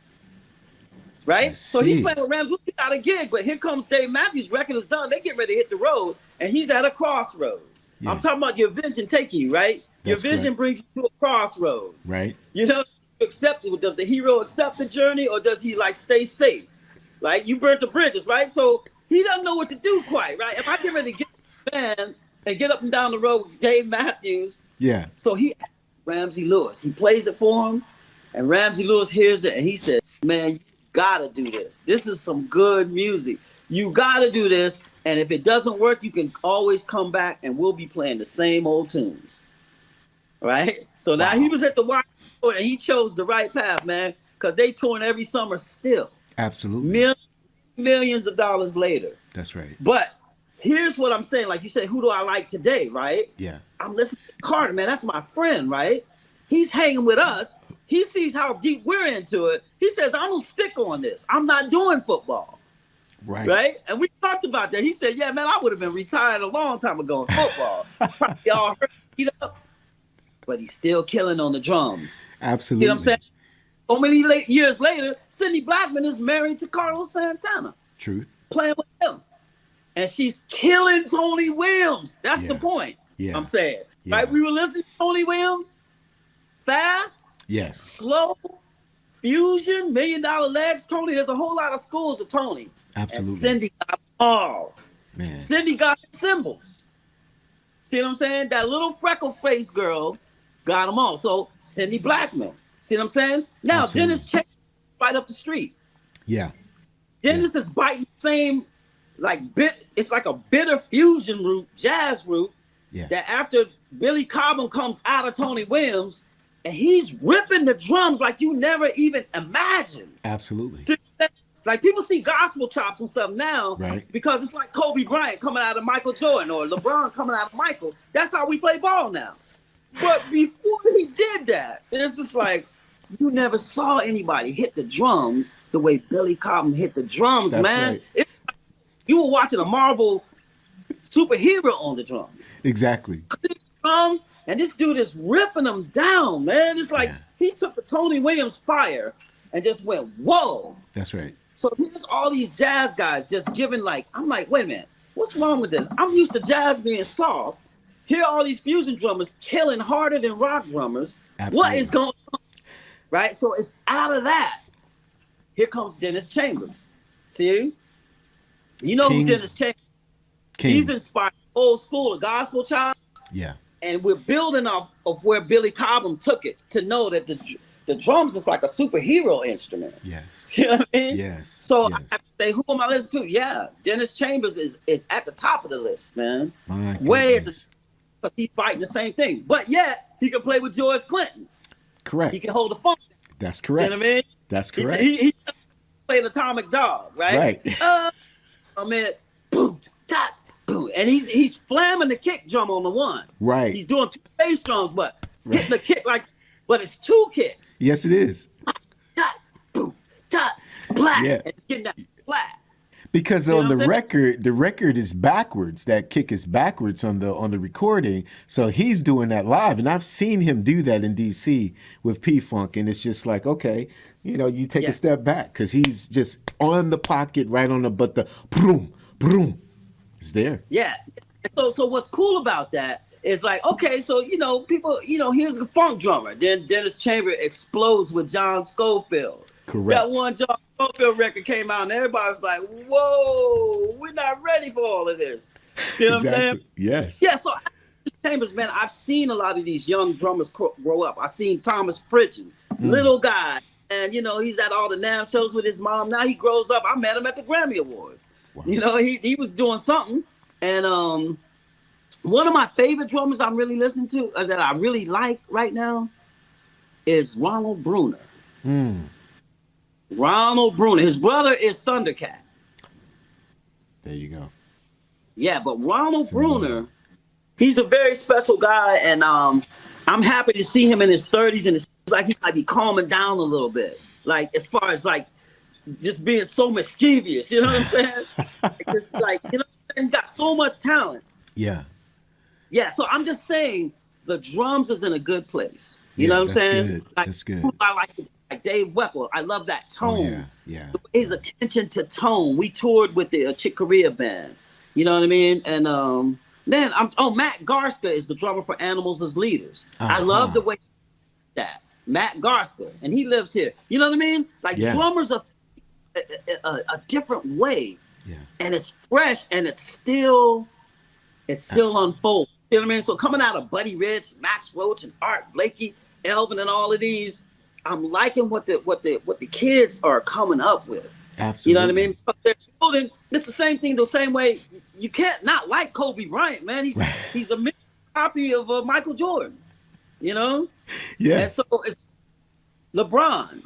Right? So he's playing with Ramsey Lewis, he got a gig, but here comes Dave Matthews' record is done. They get ready to hit the road, and he's at a crossroads. Yeah. I'm talking about your vision taking you, right? That's your vision brings you to a crossroads. Right. Accept it. Does the hero accept the journey, or does he like stay safe? Like, you burnt the bridges, right? So he doesn't know what to do quite, right? If I get ready to get the band and get up and down the road with Dave Matthews, so he asked Ramsey Lewis. He plays it for him, and Ramsey Lewis hears it, and he said, "Man, you gotta do this. This is some good music. You gotta do this, and if it doesn't work, you can always come back, and we'll be playing the same old tunes." Right? So now he was at the wire, and he chose the right path, man, because they touring every summer still. Absolutely. Millions of dollars later. That's right. But here's what I'm saying. Like you said, who do I like today, right? Yeah. I'm listening to Carter, man. That's my friend, right? He's hanging with us. He sees how deep we're into it. He says, "I'm going to stick on this. I'm not doing football." Right? And we talked about that. He said, "Yeah, man, I would have been retired a long time ago in football." Probably all hurt, beat up. But he's still killing on the drums. Absolutely. You know what I'm saying? So many years later, Cindy Blackman is married to Carlos Santana. Truth. Playing with him. And she's killing Tony Williams. That's the point. Yeah. I'm saying. Yeah. Right? We were listening to Tony Williams. Fast. Yes. Slow. Fusion. $1 Million Legs. Tony. There's a whole lot of schools of Tony. Absolutely. And Cindy got them all. Man. Cindy got the cymbals. See what I'm saying? That little freckle-faced girl got them all. So Cindy Blackman. See what I'm saying? Now, Absolutely. Dennis Chase right up the street. Yeah. Dennis is biting the same, it's like a bitter fusion root, jazz root, that after Billy Cobham comes out of Tony Williams, and he's ripping the drums like you never even imagined. Absolutely. See, like, people see gospel chops and stuff now, because it's like Kobe Bryant coming out of Michael Jordan or LeBron coming out of Michael. That's how we play ball now. But before he did that, it's just like, you never saw anybody hit the drums the way Billy Cobham hit the drums, man. Right. You were watching a Marvel superhero on the drums. Exactly. Drums, and this dude is ripping them down, man. It's like he took the Tony Williams fire and just went, whoa. That's right. So here's all these jazz guys just giving I'm like, wait a minute, what's wrong with this? I'm used to jazz being soft, here are all these fusion drummers killing harder than rock drummers. Absolutely. What is going on? Right? So it's out of that. Here comes Dennis Chambers. See? You know King, who Dennis Chambers is? King. He's inspired old school, a gospel child. Yeah. And we're building off of where Billy Cobham took it to know that the drums is like a superhero instrument. Yes. You know what I mean? Yes. So yes. I have to say, who am I listening to? Yeah, Dennis Chambers is at the top of the list, man. My Way at the goodness. because he's fighting the same thing. But yet he can play with George Clinton. Correct. He can hold the funk. That's correct. You know what I mean? That's correct. He played Atomic Dog, right? Right. I mean, boom, dot, boom, and he's flamming the kick drum on the one. Right. He's doing two bass drums, but hitting the kick but it's two kicks. Yes, it is. Dot, boom, dot, black. Yeah. And it's getting that flat. Because You know on what I'm saying? the record is backwards. That kick is backwards on the recording. So he's doing that live, and I've seen him do that in DC with P-Funk, and it's just like, okay, you take a step back because he's just on the pocket, right on but the boom, boom, is there. Yeah. So what's cool about that is like, okay, so people, here's the funk drummer. Then Dennis Chambers explodes with John Scofield. Correct. That one John Scofield record came out and everybody was like, whoa, we're not ready for all of this. You know what I'm saying? Yes. Yeah, so Chambers, man, I've seen a lot of these young drummers grow up. I've seen Thomas Pridgen, little guy, and he's at all the NAMM shows with his mom. Now he grows up. I met him at the Grammy Awards. Wow. He was doing something. And one of my favorite drummers I'm really listening to that I really like right now is Ronald Bruner. Ronald Bruner. His brother is Thundercat. There you go. Yeah, but Ronald Bruner, he's a very special guy, and I'm happy to see him in his 30s, and it seems like he might be calming down a little bit. Like, as far as like just being so mischievous, you know what I'm saying? He got so much talent. Yeah. Yeah, so I'm just saying the drums is in a good place. You know what I'm saying? Good. Like, that's good. I like Dave Weckl. I love that tone. Yeah. His attention to tone. We toured with the Chick Corea band. You know what I mean? And then Matt Garska is the drummer for Animals as Leaders. I love the way that Matt Garska, and he lives here. You know what I mean? Like drummers are a different way. Yeah. And it's fresh and it's still unfolding. You know what I mean? So coming out of Buddy Rich, Max Roach, and Art Blakey, Elvin, and all of these, I'm liking what the kids are coming up with. Absolutely. You know what I mean? But they're building. It's the same thing. The same way you can't not like Kobe Bryant, man. He's a copy of Michael Jordan. Yeah. And so it's LeBron.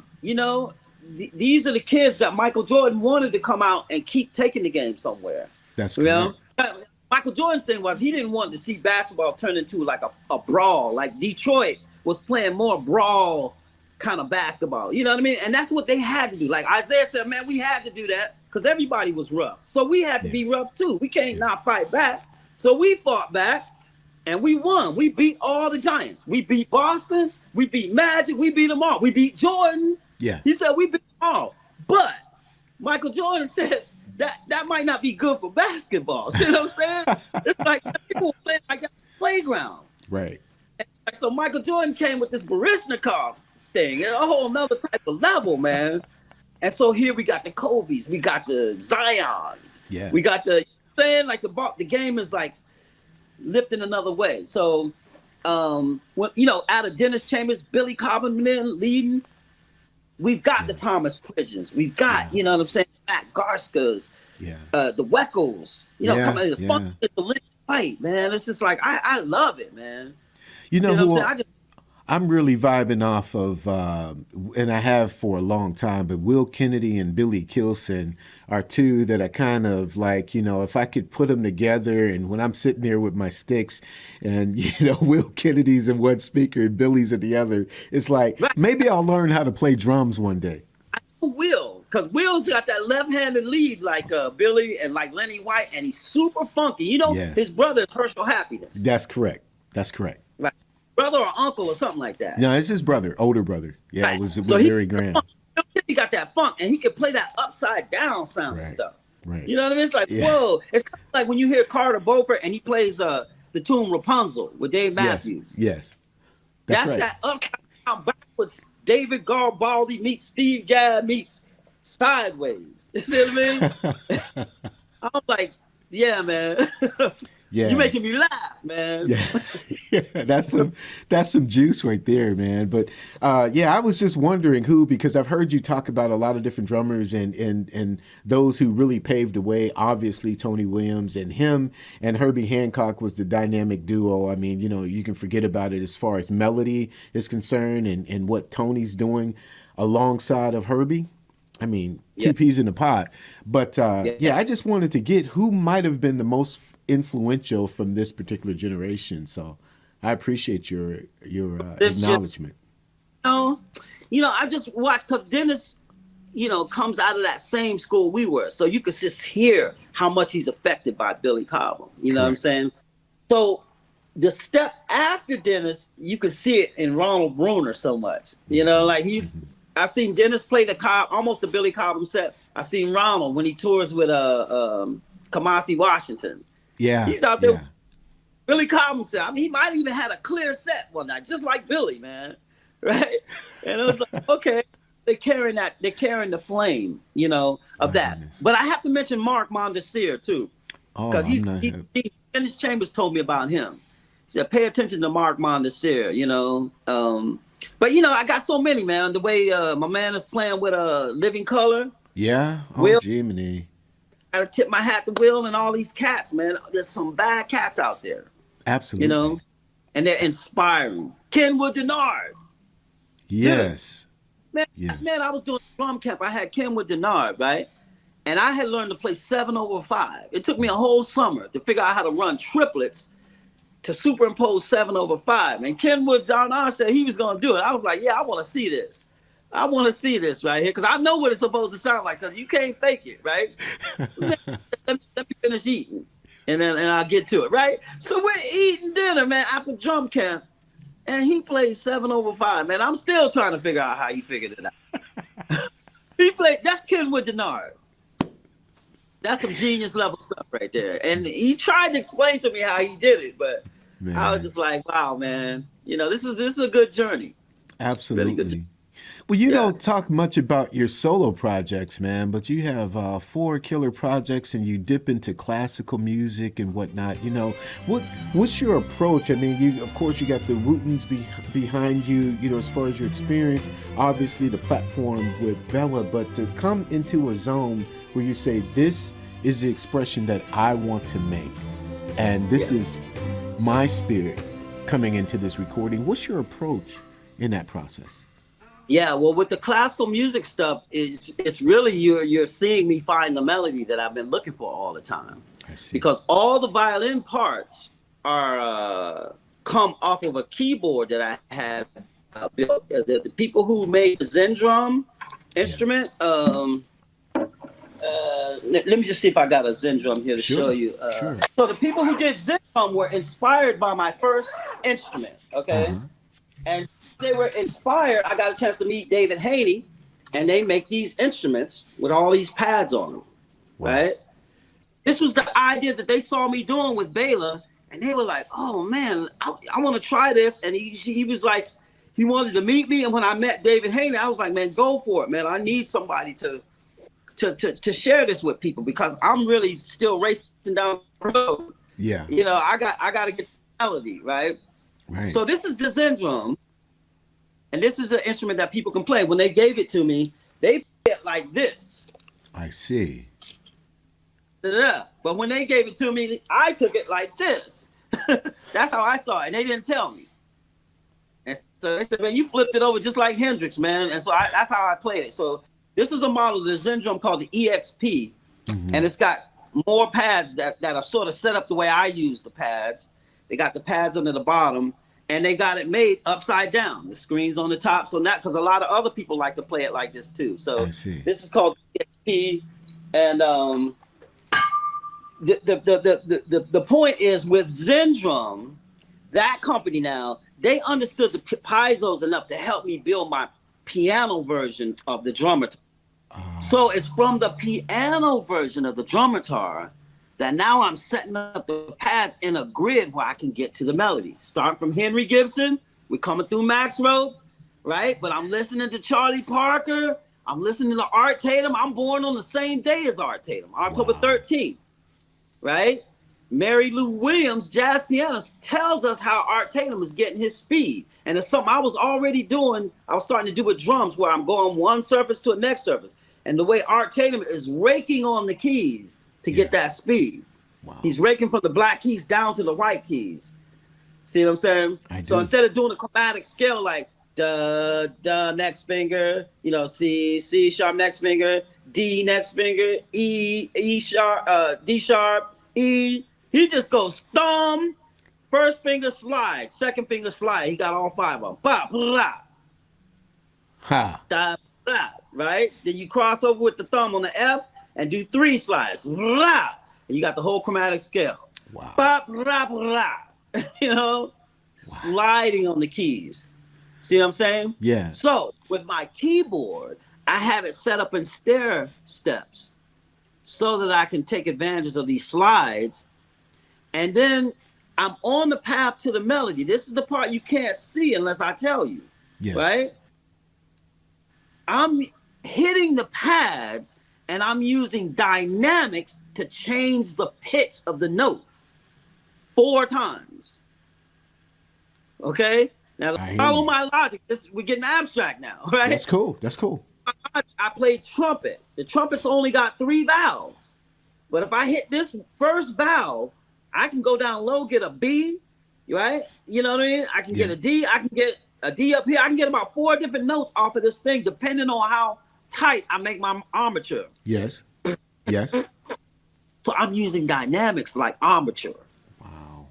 These are the kids that Michael Jordan wanted to come out and keep taking the game somewhere. That's correct. Michael Jordan's thing was he didn't want to see basketball turn into like a brawl. Like Detroit was playing more brawl kind of basketball. You know what I mean? And that's what they had to do. Like Isaiah said, man, we had to do that because everybody was rough. So we had to be rough too. We can't not fight back. So we fought back and we won. We beat all the Giants. We beat Boston. We beat Magic. We beat them all. We beat Jordan. Yeah. He said we beat them all. But Michael Jordan said that might not be good for basketball. See what I'm saying? It's like people play like that playground. Right. And so Michael Jordan came with this Baryshnikov thing, a whole nother type of level, man. And so here we got the Kobe's, we got the Zions, we got the the game is like lifting another way. So out of Dennis Chambers, Billy Cobham leading, we've got the Thomas Pridgens, we've got you know what I'm saying, Matt Garskas, the Weckls, coming the funk is the lit fight, man. It's just like I love it, man. You know who I'm really vibing off of, and I have for a long time, but Will Kennedy and Billy Kilson are two that I kind of like, if I could put them together, and when I'm sitting there with my sticks and, Will Kennedy's in one speaker and Billy's in the other, it's like, maybe I'll learn how to play drums one day. I will, because Will's got that left-handed lead like Billy and like Lenny White, and he's super funky. His brother is Herschel Happiness. That's correct. Right. Brother or uncle or something like that. No, it's his brother, older brother. Yeah, right. It was Larry Graham. He got that funk, and he can play that upside down sound and stuff. Right. You know what I mean? It's like, whoa. It's kind of like when you hear Carter Beauford and he plays the tune Rapunzel with Dave Matthews. Yes. That's right. that upside down backwards David Garibaldi meets Steve Gadd meets Sideways. You see what I mean? I'm like, yeah, man. Yeah. You're making me laugh, man. Yeah. That's some juice right there, man. But yeah, I was just wondering who, because I've heard you talk about a lot of different drummers and those who really paved the way. Obviously, Tony Williams and him and Herbie Hancock was the dynamic duo. I mean, you know, you can forget about it as far as melody is concerned and what Tony's doing alongside of Herbie. I mean, two peas in a pod. But yeah, I just wanted to get who might have been the most influential from this particular generation. So I appreciate your acknowledgement. You know, I just watched because Dennis, you know, comes out of that same school we were. So you could just hear how much he's affected by Billy Cobham. You know what I'm saying? So the step after Dennis, you could see it in Ronald Bruner so much. You know, like I've seen Dennis play the almost the Billy Cobham set. I've seen Ronald when he tours with Kamasi Washington. Yeah, he's out there. Billy Cobham set. I mean, he might even had a clear set one night, just like Billy, man. Right? And it was like, okay, they're carrying the flame, you know, of that. Goodness. But I have to mention Mark Mondesir too, because Dennis Chambers told me about him. He said, pay attention to Mark Mondesir, you know. But, you know, I got so many, man. The way my man is playing with Living Color. Yeah. Oh, Will, Jiminy. I tip my hat to Will and all these cats, man. There's some bad cats out there. Absolutely. You know, and they're inspiring. Kenwood Denard. Yes. Man, I was doing drum camp. I had Kenwood Denard, right? And I had learned to play 7/5. It took me a whole summer to figure out how to run triplets to superimpose 7/5. And Kenwood Denard said he was going to do it. I was like, yeah, I want to see this. I want to see this right here because I know what it's supposed to sound like because you can't fake it, right? let me finish eating and I'll get to it, right? So we're eating dinner, man, after drum camp, and he plays 7/5. Man, I'm still trying to figure out how he figured it out. That's Kenwood Denard. That's some genius level stuff right there. And he tried to explain to me how he did it, but man. I was just like, wow, man. You know, this is a good journey. Absolutely. Really good. Well, you don't talk much about your solo projects, man, but you have 4 killer projects and you dip into classical music and whatnot. You know, what's your approach? I mean, of course, you got the Wootens behind you, you know, as far as your experience, obviously the platform with Bela, but to come into a zone where you say, this is the expression that I want to make, and this is my spirit coming into this recording. What's your approach in that process? Yeah, well, with the classical music stuff, it's really you're seeing me find the melody that I've been looking for all the time. I see. Because all the violin parts are come off of a keyboard that I had built. The people who made the Zyn Drum instrument. Let me just see if I got a Zyn Drum here to show you. Sure. So the people who did Zyn Drum were inspired by my first instrument. Okay, and they were inspired. I got a chance to meet David Haney, and they make these instruments with all these pads on them, right? This was the idea that they saw me doing with Bela, and they were like, "Oh man, I want to try this." And he was like, he wanted to meet me. And when I met David Haney, I was like, "Man, go for it, man! I need somebody to share this with people because I'm really still racing down the road." Yeah, you know, I got to get the melody right. Right. So this is the Zyn Drum. And this is an instrument that people can play. When they gave it to me, they played it like this. I see. But when they gave it to me, I took it like this. That's how I saw it. And they didn't tell me. And so they said, man, you flipped it over just like Hendrix, man. And so that's how I played it. So this is a model of the Zyn Drum called the EXP. And it's got more pads that are sort of set up the way I use the pads. They got the pads under the bottom. And they got it made upside down. The screen's on the top. So not because a lot of other people like to play it like this too. So this is called EXP. And the point is with Zyn Drum, that company now, they understood the piezo's enough to help me build my piano version of the Drumitar. So it's from the piano version of the Drumitar that now I'm setting up the pads in a grid where I can get to the melody. Starting from Henry Gibson, we're coming through Max Rhodes, right? But I'm listening to Charlie Parker. I'm listening to Art Tatum. I'm born on the same day as Art Tatum, October 13th, right? Mary Lou Williams, jazz pianist, tells us how Art Tatum is getting his speed. And it's something I was already doing. I was starting to do with drums where I'm going one surface to the next surface. And the way Art Tatum is raking on the keys to get that speed. Wow. He's raking from the black keys down to the white keys. See what I'm saying? So instead of doing a chromatic scale like da, da, next finger, you know, C sharp, next finger, D, next finger, E sharp, D sharp, E, he just goes thumb, first finger slide, second finger slide. He got all 5 of them. Ba, blah. Ha. Da, blah, right? Then you cross over with the thumb on the F and do 3 slides. Blah. And you got the whole chromatic scale. Wow. Ba, blah, blah. You know, sliding on the keys. See what I'm saying? Yeah. So with my keyboard, I have it set up in stair steps so that I can take advantage of these slides. And then I'm on the path to the melody. This is the part you can't see unless I tell you, right? I'm hitting the pads and I'm using dynamics to change the pitch of the note 4 times. Okay? Now follow my logic. We're getting abstract now, right? That's cool. That's cool. I played trumpet. The trumpet's only got 3 valves. But if I hit this first valve, I can go down low, get a B, right? You know what I mean? I can get a D. I can get a D up here. I can get about 4 different notes off of this thing, depending on how tight I make my armature. Yes. Yes. So I'm using dynamics like armature. Wow.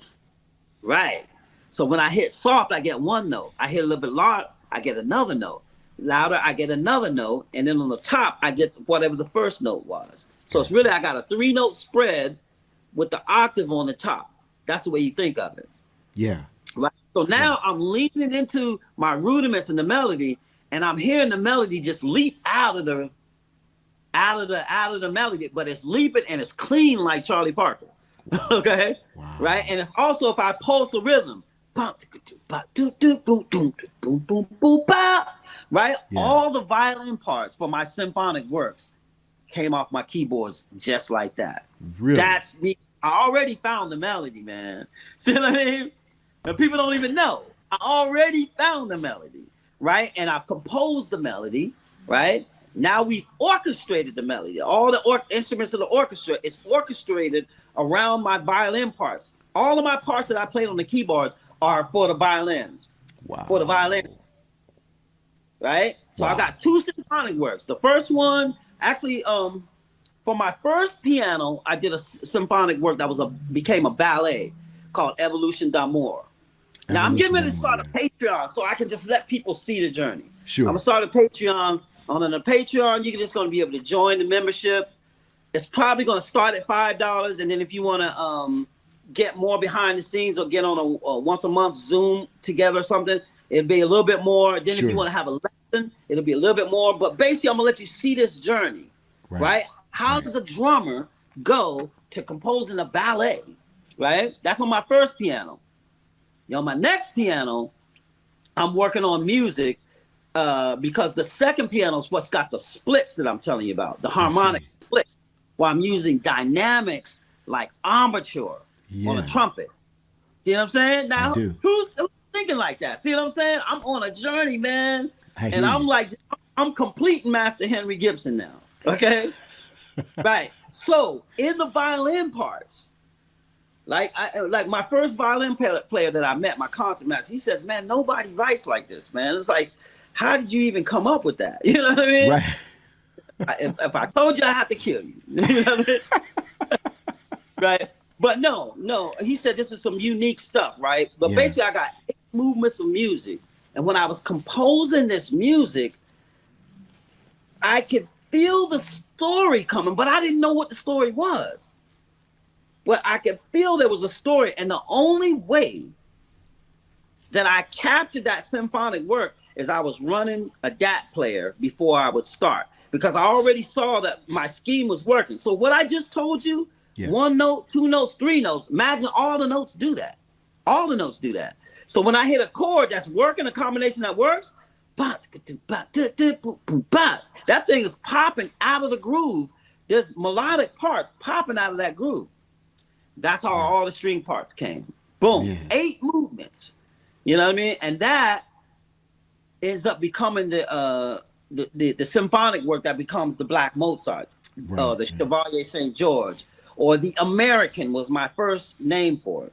Right. So when I hit soft, I get 1 note. I hit a little bit louder, I get another note. Louder, I get another note. And then on the top, I get whatever the first note was. So it's really, I got a 3-note spread with the octave on the top. That's the way you think of it. Yeah. Right. So now I'm leaning into my rudiments in the melody, and I'm hearing the melody just leap out of the melody, but it's leaping and it's clean like Charlie Parker. Wow. Okay. Wow. Right. And it's also if I pulse a rhythm, right? Yeah. All the violin parts for my symphonic works came off my keyboards just like that. Really? That's me. I already found the melody, man. See what I mean? And people don't even know. I already found the melody, right? And I've composed the melody, right? Now we've orchestrated the melody. All the instruments of the orchestra is orchestrated around my violin parts. All of my parts that I played on the keyboards are for the violins. Wow. For the violin. Right? So I got 2 symphonic works. The first one, actually, for my first piano, I did a symphonic work that became a ballet called Evolution d'Amour. Now I'm getting ready to start a Patreon so I can just let people see the journey. Sure. I'm gonna start a Patreon. On the Patreon, you're just gonna be able to join the membership. It's probably gonna start at $5, and then if you wanna get more behind the scenes or get on a once a month Zoom together or something, it'll be a little bit more. Then if you wanna have a lesson, it'll be a little bit more. But basically, I'm gonna let you see this journey, right? How does a drummer go to composing a ballet, right? That's on my first piano. On my next piano, I'm working on music because the second piano is what's got the splits that I'm telling you about, the harmonic split, where I'm using dynamics like armature on a trumpet. See what I'm saying? Now, who's thinking like that? See what I'm saying? I'm on a journey, man. And I'm like, I'm completing Master Henry Gibson now, okay? Right. So in the violin parts, like my first violin player that I met, my concert master, he says, man, nobody writes like this, man. It's like, how did you even come up with that? You know what I mean? Right. If I told you, I have to kill you. You know what I mean? Right. But no. He said this is some unique stuff, right? But basically, I got 8 movements of music. And when I was composing this music, I could feel the story coming, but I didn't know what the story was. But I could feel there was a story. And the only way that I captured that symphonic work is I was running a DAT player before I would start, because I already saw that my scheme was working. So what I just told you, Yeah. One note, two notes, three notes. Imagine all the notes do that. All the notes do that. So when I hit a chord that's working, a combination that works, that thing is popping out of the groove. There's melodic parts popping out of that groove. That's how all the string parts came. Boom. Yeah. 8 movements. You know what I mean? And that ends up becoming the symphonic work that becomes the Black Mozart, the Chevalier St. George, or the American was my first name for it.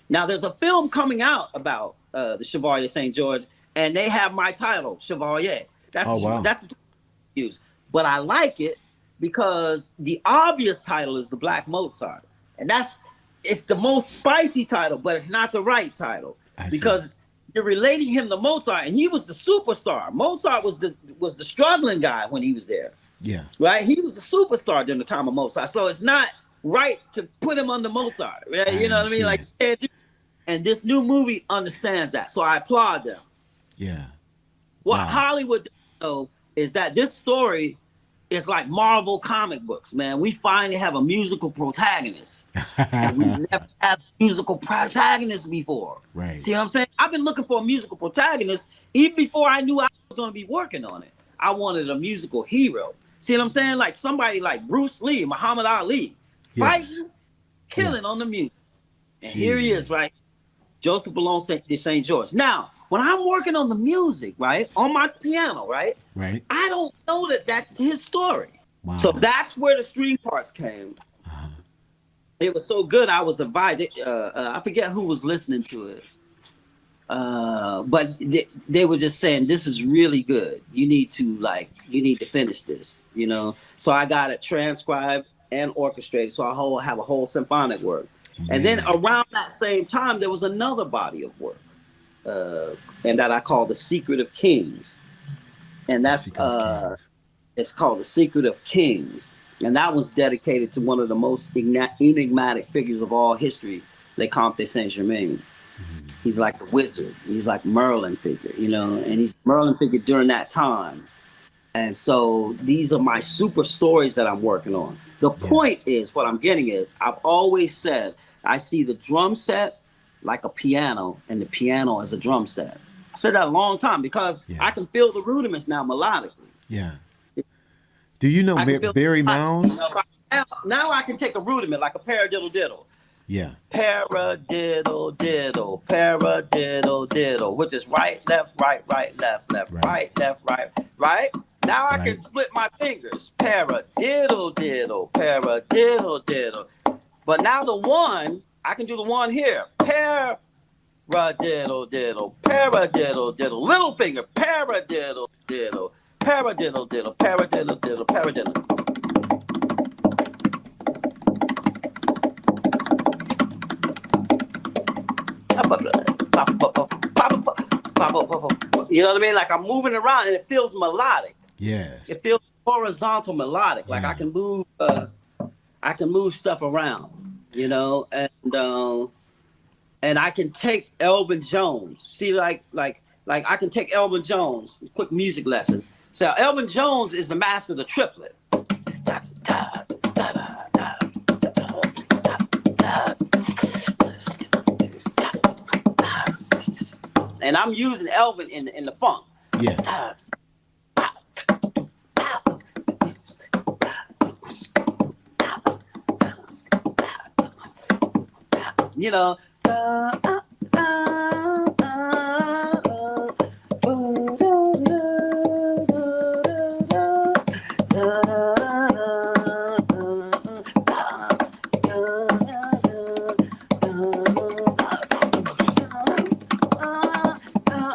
Now there's a film coming out about the Chevalier St. George, and they have my title, Chevalier. That's the title I use. But I like it because the obvious title is the Black Mozart, and it's the most spicy title, but it's not the right title because you're relating him to Mozart, and he was the superstar. Mozart was the struggling guy when he was there. Yeah. Right? He was a superstar during the time of Mozart. So it's not right to put him under Mozart. Right? You know what I mean? Like, and this new movie understands that. So I applaud them. Yeah. What Hollywood doesn't know is that this story is like Marvel comic books, man. We finally have a musical protagonist. And we never had musical protagonists before. Right. See what I'm saying? I've been looking for a musical protagonist even before I knew I was going to be working on it. I wanted a musical hero. See what I'm saying? Like somebody like Bruce Lee, Muhammad Ali, fighting, killing on the music. And here he is, right? Joseph Boulogne de St. George. Now, when I'm working on the music, right, on my piano, right, I don't know that that's his story. Wow. So that's where the string parts came. It was so good. I was advised. I forget who was listening to it, but they were just saying this is really good. You need to finish this, you know. So I got it transcribed and orchestrated. So I have a whole symphonic work. And then around that same time, there was another body of work, and that I call The Secret of Kings. And that's it's called The Secret of Kings. And that was dedicated to one of the most enigmatic figures of all history, Lecomte de Saint-Germain. He's like a wizard. He's like Merlin figure, you know, and he's Merlin figure during that time. And so these are my super stories that I'm working on. The point is, what I'm getting is, I've always said, I see the drum set like a piano, and the piano as a drum set. I said that a long time because I can feel the rudiments now melodically. Yeah. Do you know Barry Miles? Now I can take a rudiment like a paradiddle diddle. Yeah. Paradiddle diddle, paradiddle diddle, which is right, left, left, right, left, right. Now I can split my fingers. Paradiddle diddle, paradiddle diddle. But now the one, I can do the one here. Paradiddle diddle, paradiddle diddle. Little finger, paradiddle diddle, paradiddle diddle, paradiddle diddle, paradiddle. You know what I mean? Like I'm moving around and it feels melodic. Yes. It feels horizontal melodic. Like I can move stuff around, you know, and I can take Elvin Jones. See, like I can take Elvin Jones, quick music lesson. So Elvin Jones is the master of the triplet. And I'm using Elvin in the funk. Yeah. You know,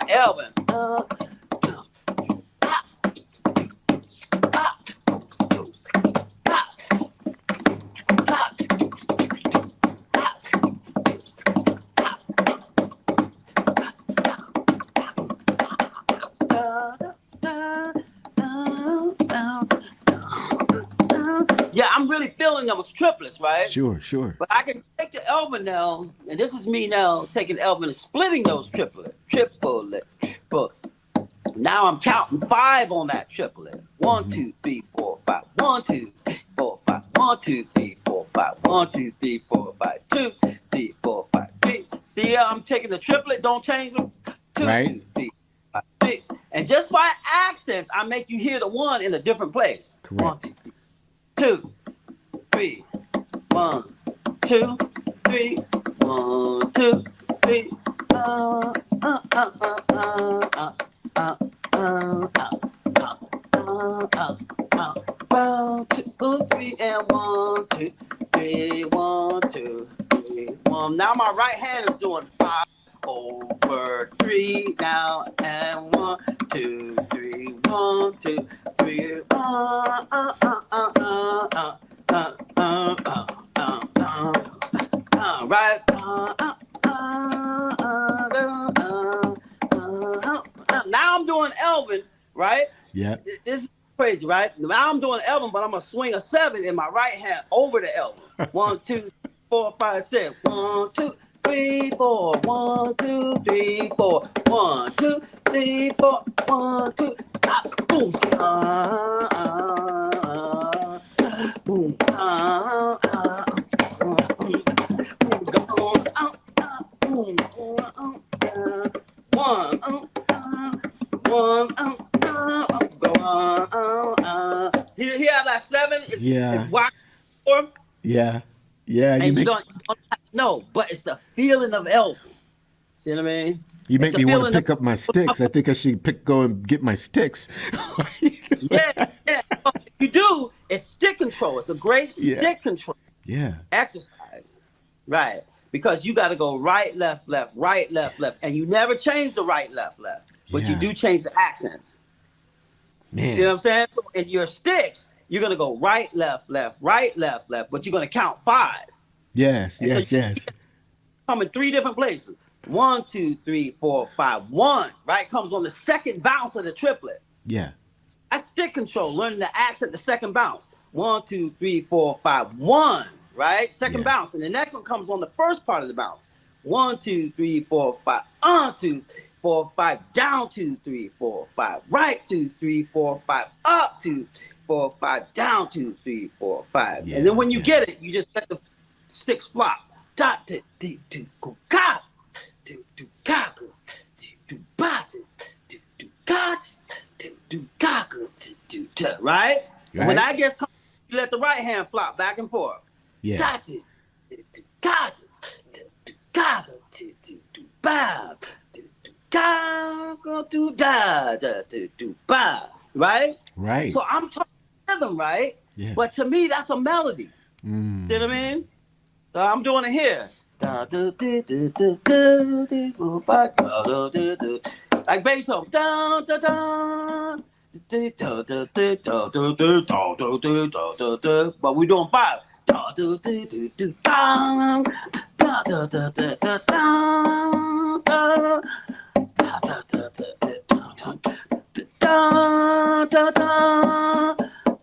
Elvin. Yeah, I'm really feeling those triplets, right? Sure. But I can take the Elvin now, and this is me now taking Elvin and splitting those triplet. Now I'm counting 5 on that triplet. 1, 2, 3, 4, 5. 1, 2, 3, 4, 5. 1, 2, 3, 4, 5. 1, 2, 3, 4, 5. 2, 3, 4, 5. 3. See, I'm taking the triplet. Don't change them. 2, Right. 2, 3, 5, 3. And just by accents, I make you hear the 1 in a different place. Correct. 1, 2, 3. 1, 2, 3. 1, 2, 3. 1, 2, 3, and 1, 2, 3, 1, 2, 3, 1. Now my right hand is doing 5 over 3 now, and 1, 2, 3, 1, 2, 3, right. Now I'm doing Elvin, right? Yeah. This is crazy, right? Now I'm doing Elvin, but I'm gonna swing a 7 in my right hand over the Elvin. 1, 2, 4, 5, 6. 1, 2, 3, 4. 1, 2, 3, 4. 1, 2, 3, 4. 1, 2. Boom. Boom. You have that 7. It's wide. Yeah. Yeah. And you don't know, but it's the feeling of Elvin. See what I mean? You make me want to pick up my sticks. I think I should go and get my sticks. Yeah. You do. It's stick control. It's a great stick control. Yeah. Exercise. Right. Because you got to go right, left, right, left. And you never change the right, left. But you do change the accents. Man. See what I'm saying? So in your sticks, you're going to go right, left, right, left. But you're going to count 5. Yes. Come in 3 different places. 1, 2, 3, 4, 5. 1, right, comes on the second bounce of the triplet. Yeah. That's stick control, learning the accent, the second bounce. 1, 2, 3, 4, 5. 1, right? Second bounce. And the next one comes on the first part of the bounce. 1, 2, 3, 4, 5. 2, 4, 5. Down 2, 3, 4, 5. Right 2, 3, 4, 5. Up 2, 4, 5. Down 2, 3, 4, 5. And then when you get it, you just let the sticks flop. Dot to do do go got do do got do do bat do do got do got do right? When I guess come, you let the right hand flop back and forth. Yeah. Got do got do got do do ba do got do da do ba right? Right. So I'm talking rhythm, right? Yeah. But to me, that's a melody. See what I mean? So I'm doing it here. Like Beethoven. But we're doing 5.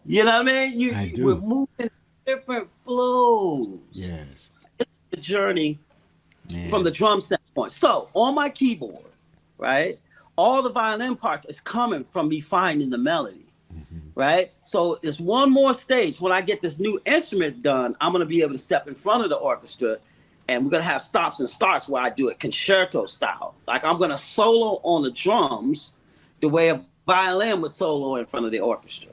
You know what I mean? I do. We're moving different flows. Yes. It's the journey from the drum standpoint. So on my keyboard, right, all the violin parts is coming from me finding the melody, right? So it's one more stage. When I get this new instrument done, I'm going to be able to step in front of the orchestra, and we're going to have stops and starts where I do it concerto style. Like I'm going to solo on the drums the way a violin would solo in front of the orchestra.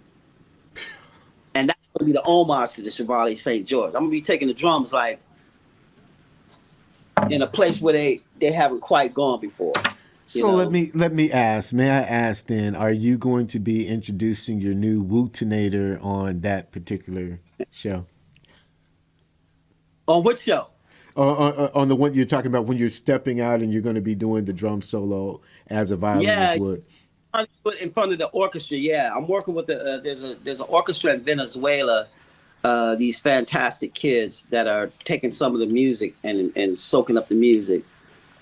And that's going to be the homage to the Chevalier St. George. I'm going to be taking the drums like in a place where they haven't quite gone before. So let me ask. May I ask then? Are you going to be introducing your new Wootenator on that particular show? On which show? On the one you're talking about when you're stepping out and you're going to be doing the drum solo as a violinist would. In front of the orchestra, I'm working with there's an orchestra in Venezuela. These fantastic kids that are taking some of the music and soaking up the music.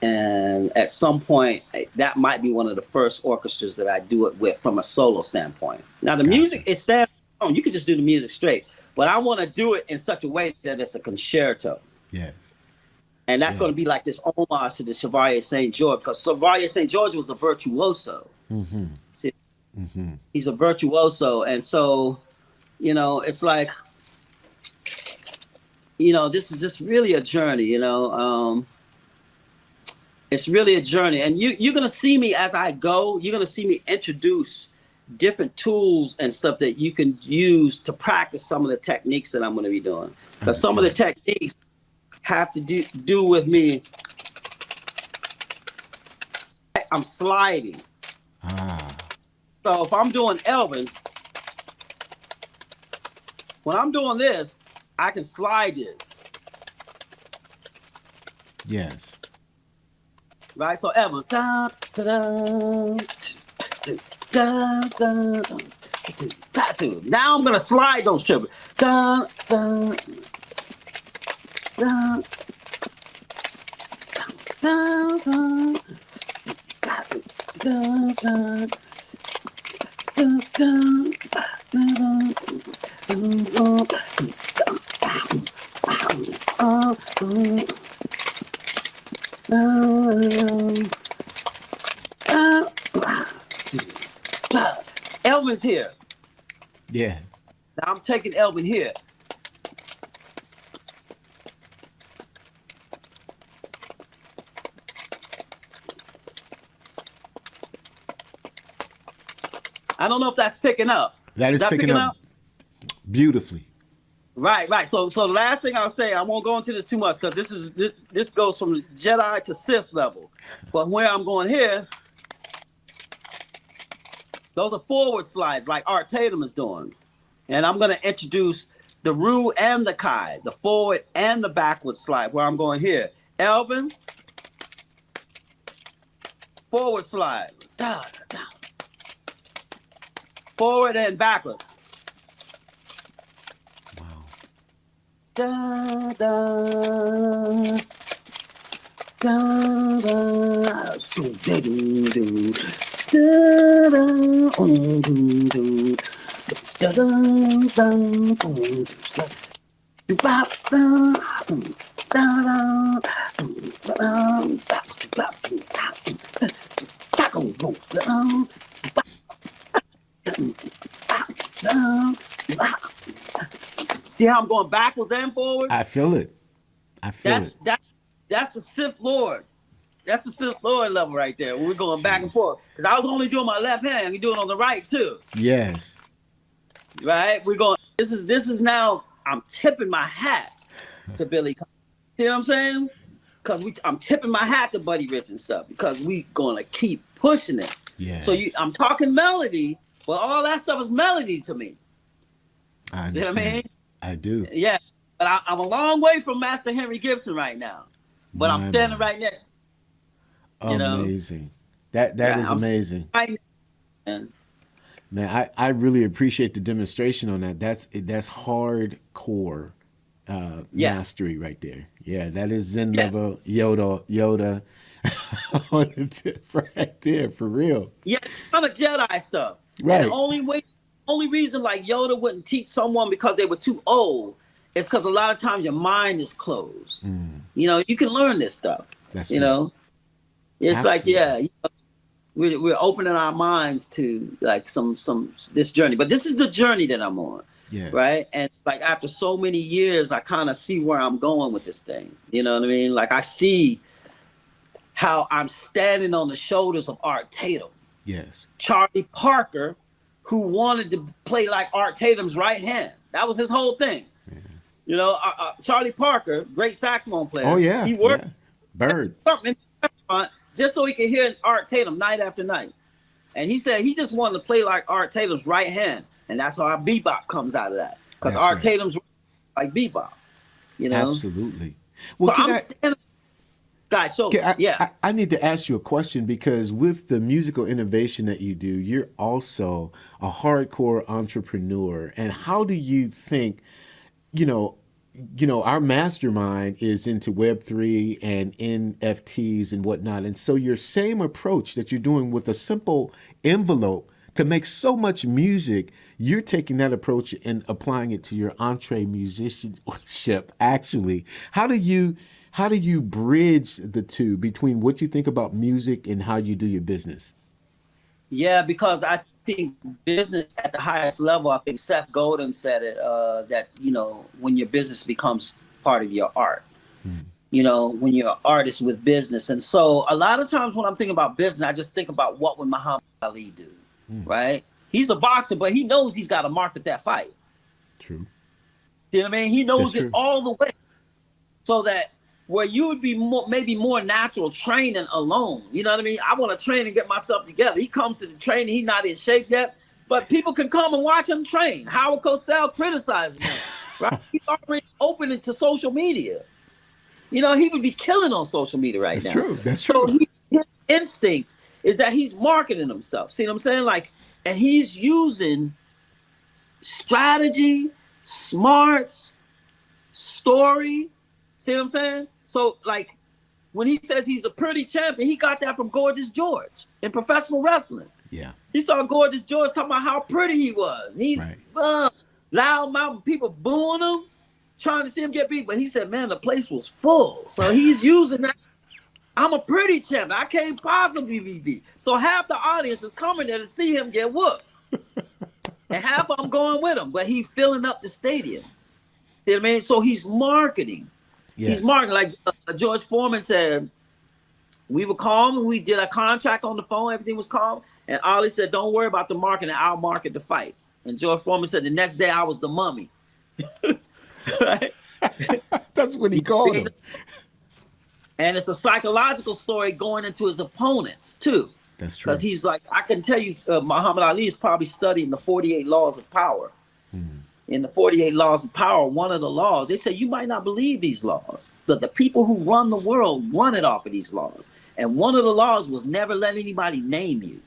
And at some point, that might be one of the first orchestras that I do it with from a solo standpoint. Now, the music is standalone. You can just do the music straight. But I want to do it in such a way that it's a concerto. Yes. And that's going to be like this homage to the Chevalier St. George, because Chevalier St. George was a virtuoso. Mm-hmm. See, he's a virtuoso. And so, it's like this is just really a journey, it's really a journey. And you're going to see me as I go, you're going to see me introduce different tools and stuff that you can use to practice some of the techniques that I'm going to be doing. Because some of the techniques have to do with me. I'm sliding. So if I'm doing Elvin, when I'm doing this, I can slide it. Yes. Right? So Elvin. Now I'm going to slide those triplets. Elvin's here. Yeah. Now I'm taking Elvin here. I don't know if that's picking up. That is picking up beautifully. Right. So the last thing I'll say, I won't go into this too much because this goes from Jedi to Sith level. But where I'm going here, those are forward slides like Art Tatum is doing. And I'm going to introduce the Ru and the Kai, the forward and the backward slide, where I'm going here. Elvin, forward slide. Forward and backward. Wow. Da, da, da, da. See how I'm going backwards and forwards? I feel it. That's the Sith Lord. That's the Sith Lord level right there. When we're going back and forth. Because I was only doing my left hand. You're doing it on the right too. Yes. Right? We're going. This is now. I'm tipping my hat to Billy. See what I'm saying? Because I'm tipping my hat to Buddy Rich and stuff. Because we gonna keep pushing it. Yeah. So I'm talking melody, but all that stuff is melody to me. I understand. See what I mean? I do. Yeah. But I'm a long way from Master Henry Gibson right now. But I'm standing right next. Amazing. That is amazing. Man, I really appreciate the demonstration on that. That's hardcore mastery right there. Yeah, that is Zyn level Yoda on the tip right there for real. Yeah, kind of Jedi stuff. Right. And the only reason like Yoda wouldn't teach someone because they were too old is because a lot of times your mind is closed. You can learn this stuff. That's It's absolutely. like we're opening our minds to like some this journey. But this is the journey that I'm on. Yes. Right. And like after so many years, I kind of see where I'm going with this thing. You know what I mean? Like I see how I'm standing on the shoulders of Art Tatum. Yes. Charlie Parker, who wanted to play like Art Tatum's right hand. That was his whole thing. Yeah. Charlie Parker, great saxophone player. Oh yeah. He worked Bird. something just so he could hear Art Tatum night after night. And he said he just wanted to play like Art Tatum's right hand. And that's how our bebop comes out of that. Because Art Tatum's like bebop. Absolutely. Well, so I'm standing. Guys, so I need to ask you a question because with the musical innovation that you do, you're also a hardcore entrepreneur. And how do you think, our mastermind is into Web3 and NFTs and whatnot. And so your same approach that you're doing with a simple envelope to make so much music, you're taking that approach and applying it to your EntreMusicianship. Actually, how do you bridge the two between what you think about music and how you do your business? Yeah, because I think business at the highest level, I think Seth Godin said it, that, when your business becomes part of your art. You know, when you're an artist with business. And so a lot of times when I'm thinking about business, I just think about what would Muhammad Ali do, right? He's a boxer, but he knows he's got to market that fight. True. You know what I mean? He knows That's it true. all the way. So that where you would be maybe more natural training alone. You know what I mean? I want to train and get myself together. He comes to the training, he's not in shape yet, but people can come and watch him train. Howard Cosell criticizes him, right? He's already open to social media. You know, he would be killing on social media right now. That's true. That's so true. His instinct is that he's marketing himself. See what I'm saying? Like, and he's using strategy, smarts, story. See what I'm saying? So, like, when he says he's a pretty champion, he got that from Gorgeous George in professional wrestling. Yeah. He saw Gorgeous George talking about how pretty he was. He's loud mouth, people booing him, trying to see him get beat. But he said, man, the place was full. So he's using that. I'm a pretty champion. I can't possibly be beat. So half the audience is coming there to see him get whooped. And half of them going with him. But he's filling up the stadium. See what I mean? So he's marketing. Yes. He's marketing. Like George Foreman said, we were calm and we did a contract on the phone. Everything was calm. And Ali said, don't worry about the marketing. I'll market the fight. And George Foreman said, the next day I was the mummy. Right? That's what he called him. And it's a psychological story going into his opponents too. That's true. Because he's like, I can tell you, Muhammad Ali is probably studying the 48 laws of power. In the 48 laws of power, one of the laws, they say you might not believe these laws, but the people who run the world run it off of these laws. And one of the laws was never let anybody name you.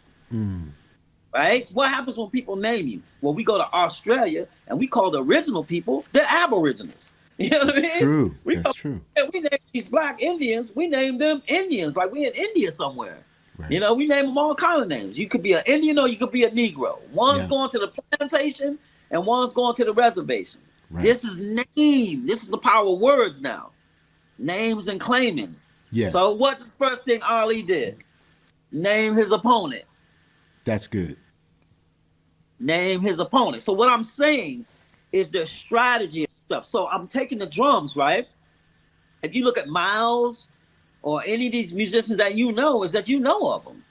Right? What happens when people name you? Well, we go to Australia and we call the original people the Aboriginals. You know what I mean? True. That's true. We name these black Indians, we name them Indians, like we in India somewhere. Right. You know, we name them all kind of names. You could be an Indian or you could be a Negro. One's going to the plantation and one's going to the reservation. Right. This is name. This is the power of words now. Names and claiming. Yes. So what's the first thing Ali did? Name his opponent. That's good. Name his opponent. So what I'm saying is their strategy and stuff. So I'm taking the drums, right? If you look at Miles or any of these musicians that you know, is that you know of them.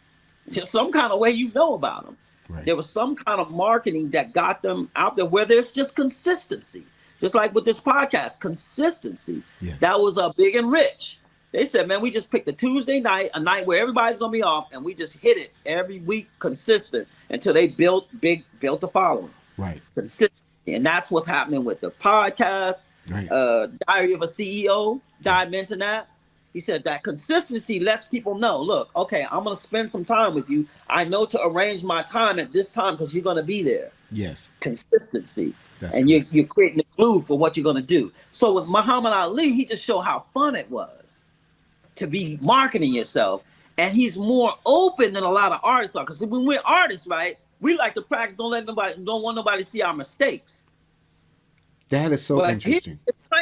There's some kind of way you know about them. Right. There was some kind of marketing that got them out there where there's just consistency. Just like with this podcast, consistency. Yeah. That was Big and Rich. They said, man, we just picked a Tuesday night, a night where everybody's going to be off, and we just hit it every week consistent until they built the following. Right. Consistency. And that's what's happening with the podcast. Right. Diary of a CEO, Di mentioned that. He said that consistency lets people know, look, okay, I'm going to spend some time with you. I know to arrange my time at this time because you're going to be there. Yes. Consistency. That's and you're creating the glue for what you're going to do. So with Muhammad Ali, he just showed how fun it was to be marketing yourself. And he's more open than a lot of artists are. Because when we're artists, right, we like to practice, don't want nobody to see our mistakes. That is so interesting.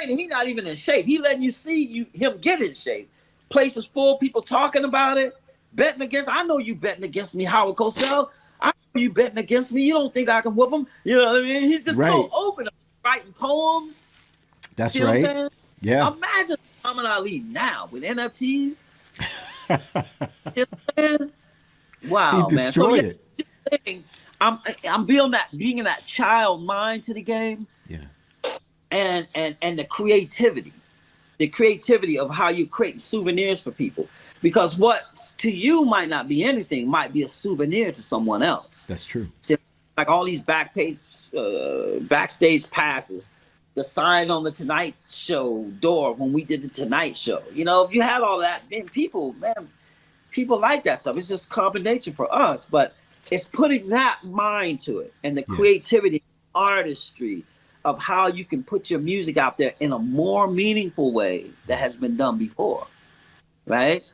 He's not even in shape. He letting you see him get in shape. Places full, people talking about it, betting against. I know you betting against me, Howard Cosell. I know you betting against me. You don't think I can whoop him. You know what I mean? He's just so open, writing poems. That's right. What I'm saying? Yeah. Imagine Muhammad Ali now with NFTs. You know what I'm saying? Wow, he destroyed it. I'm being in that child mind to the game. Yeah. And the creativity of how you're creating souvenirs for people. Because what to you might not be anything might be a souvenir to someone else. That's true. See, like all these backstage passes, the sign on the Tonight Show door when we did the Tonight Show. You know, if you had all that, then people like that stuff. It's just combination for us, but it's putting that mind to it and the creativity, artistry of how you can put your music out there in a more meaningful way that has been done before, right?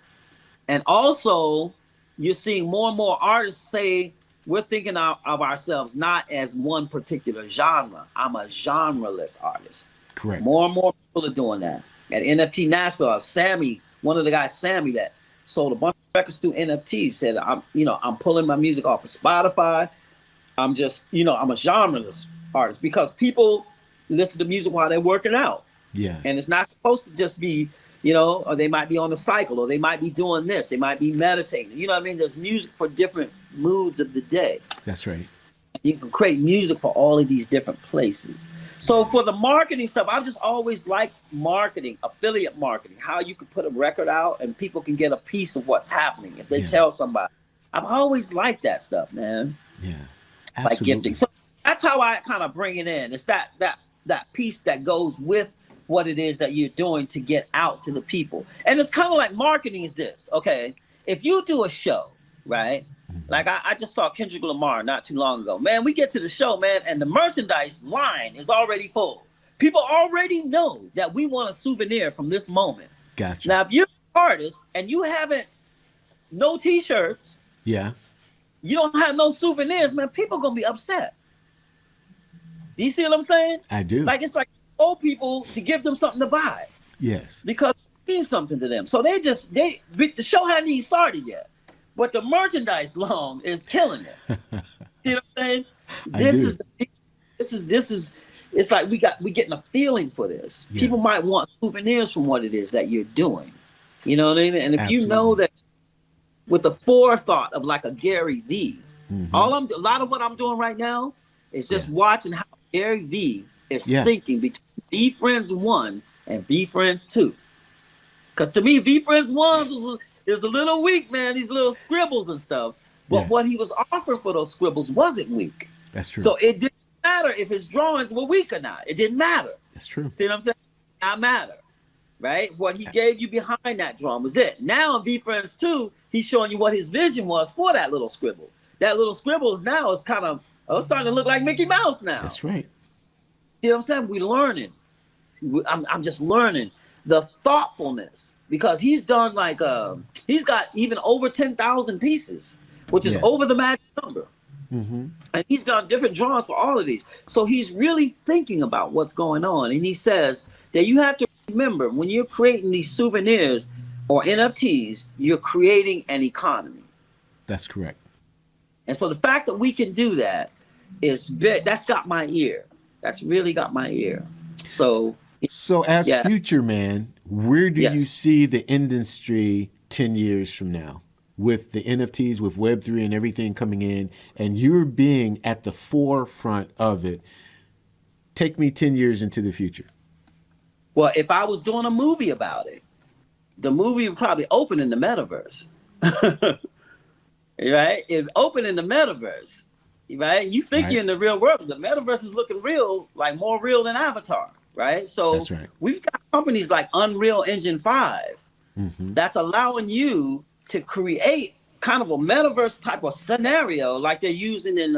And also, you're seeing more and more artists say, we're thinking of ourselves not as one particular genre. I'm a genre-less artist. Correct. More and more people are doing that. At NFT Nashville, Sammy, one of the guys, Sammy, that sold a bunch of records through NFTs, said, I'm pulling my music off of Spotify. I'm a genre-less artist because people listen to music while they're working out. Yes. And it's not supposed to just be, you know, or they might be on a cycle, or they might be doing this, they might be meditating. You know what I mean? There's music for different moods of the day. That's right. You can create music for all of these different places. So for the marketing stuff, I've just always liked marketing, affiliate marketing, how you could put a record out and people can get a piece of what's happening if they tell somebody. I've always liked that stuff, man. Yeah, absolutely. Like gifting. So that's how I kind of bring it in. It's that piece that goes with what it is that you're doing to get out to the people. And it's kind of like marketing is this, okay? If you do a show, right? Like I just saw Kendrick Lamar not too long ago. Man, we get to the show, man, and the merchandise line is already full. People already know that we want a souvenir from this moment. Gotcha. Now, if you're an artist and you haven't, no t-shirts, yeah, you don't have no souvenirs, man, people are going to be upset. Do you see what I'm saying? I do. Like, it's like old people to give them something to buy. Yes. Because it means something to them. So the show hadn't even started yet. But the merchandise long is killing it. You know what I'm saying? This is it's like we getting a feeling for this. Yeah. People might want souvenirs from what it is that you're doing. You know what I mean? And if you know that with the forethought of like a Gary V, a lot of what I'm doing right now is just watching how Gary V is thinking between Be Friends 1 and Be Friends 2. Because to me, Be Friends 1 was a little weak, man, these little scribbles and stuff. But what he was offering for those scribbles wasn't weak. That's true. So it didn't matter if his drawings were weak or not. It didn't matter. That's true. See what I'm saying? It did not matter. Right? What he gave you behind that drawing was it. Now in Be Friends 2, he's showing you what his vision was for that little scribble. That little scribble is kind of starting to look like Mickey Mouse now. That's right. See what I'm saying? We're learning. I'm just learning the thoughtfulness, because he's done like he's got even over 10,000 pieces, which is over the magic number. And he's done different drawings for all of these. So he's really thinking about what's going on. And he says that you have to remember, when you're creating these souvenirs or NFTs, you're creating an economy. That's correct. And so the fact that we can do that that's got my ear. That's really got my ear. So as Futureman, where do you see the industry 10 years from now with the NFTs, with Web3 and everything coming in, and you're being at the forefront of it? Take me 10 years into the future. Well, if I was doing a movie about it, the movie would probably open in the metaverse. Right? It open in the metaverse. Right? You think you're in the real world. The metaverse is looking real, like more real than Avatar. Right? So we've got companies like Unreal Engine 5 that's allowing you to create kind of a metaverse type of scenario like they're using in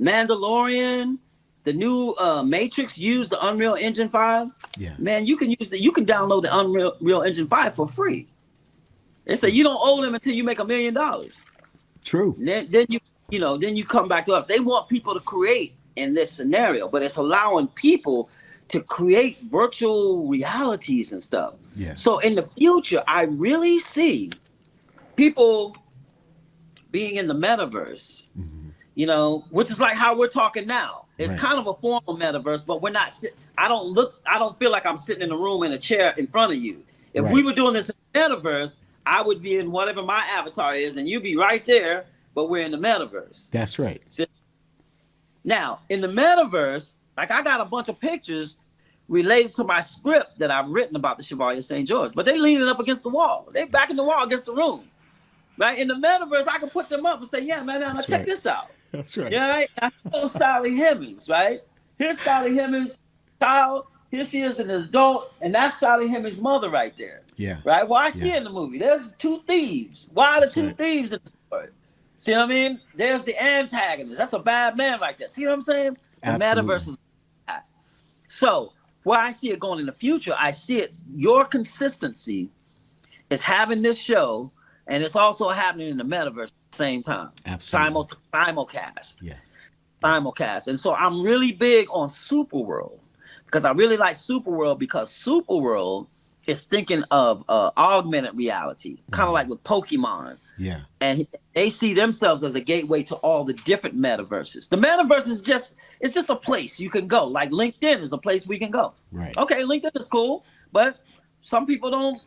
Mandalorian. The new Matrix used the Unreal Engine 5. Yeah. Man, you can download the Unreal Engine 5 for free. They say you don't owe them until you make $1 million. True. Then you come back to us. They want people to create in this scenario, but it's allowing people to create virtual realities and stuff. Yeah. So in the future, I really see people being in the metaverse, which is like how we're talking now. It's kind of a formal metaverse, but we're not. I don't feel like I'm sitting in a room in a chair in front of you. If we were doing this in the metaverse, I would be in whatever my avatar is, and you'd be right there, but we're in the metaverse. That's right. Now, in the metaverse, like I got a bunch of pictures related to my script that I've written about the Chevalier St. George, but they leaning up against the wall. They back in the wall against the room. Right? In the metaverse, I can put them up and say, yeah, man, now check this out. That's right. Yeah, right? I know Sally Hemings, right? Here's Sally Hemings' child. Here she is an adult, and that's Sally Hemings' mother right there. Yeah. Right? Well, I see in the movie, there's two thieves. Why are the two thieves in the story? See what I mean? There's the antagonist. That's a bad man right there. See what I'm saying? The metaverse is bad. So where I see it going in the future, I see it, your consistency is having this show, and it's also happening in the metaverse at the same time. Absolutely. Simulcast. Yeah. Simulcast. And so I'm really big on Superworld, because I really like Superworld, because Superworld is thinking of augmented reality, kind of like with Pokemon. Yeah. And they see themselves as a gateway to all the different metaverses. The metaverse is just a place you can go. Like LinkedIn is a place we can go. Right. Okay, LinkedIn is cool, but some people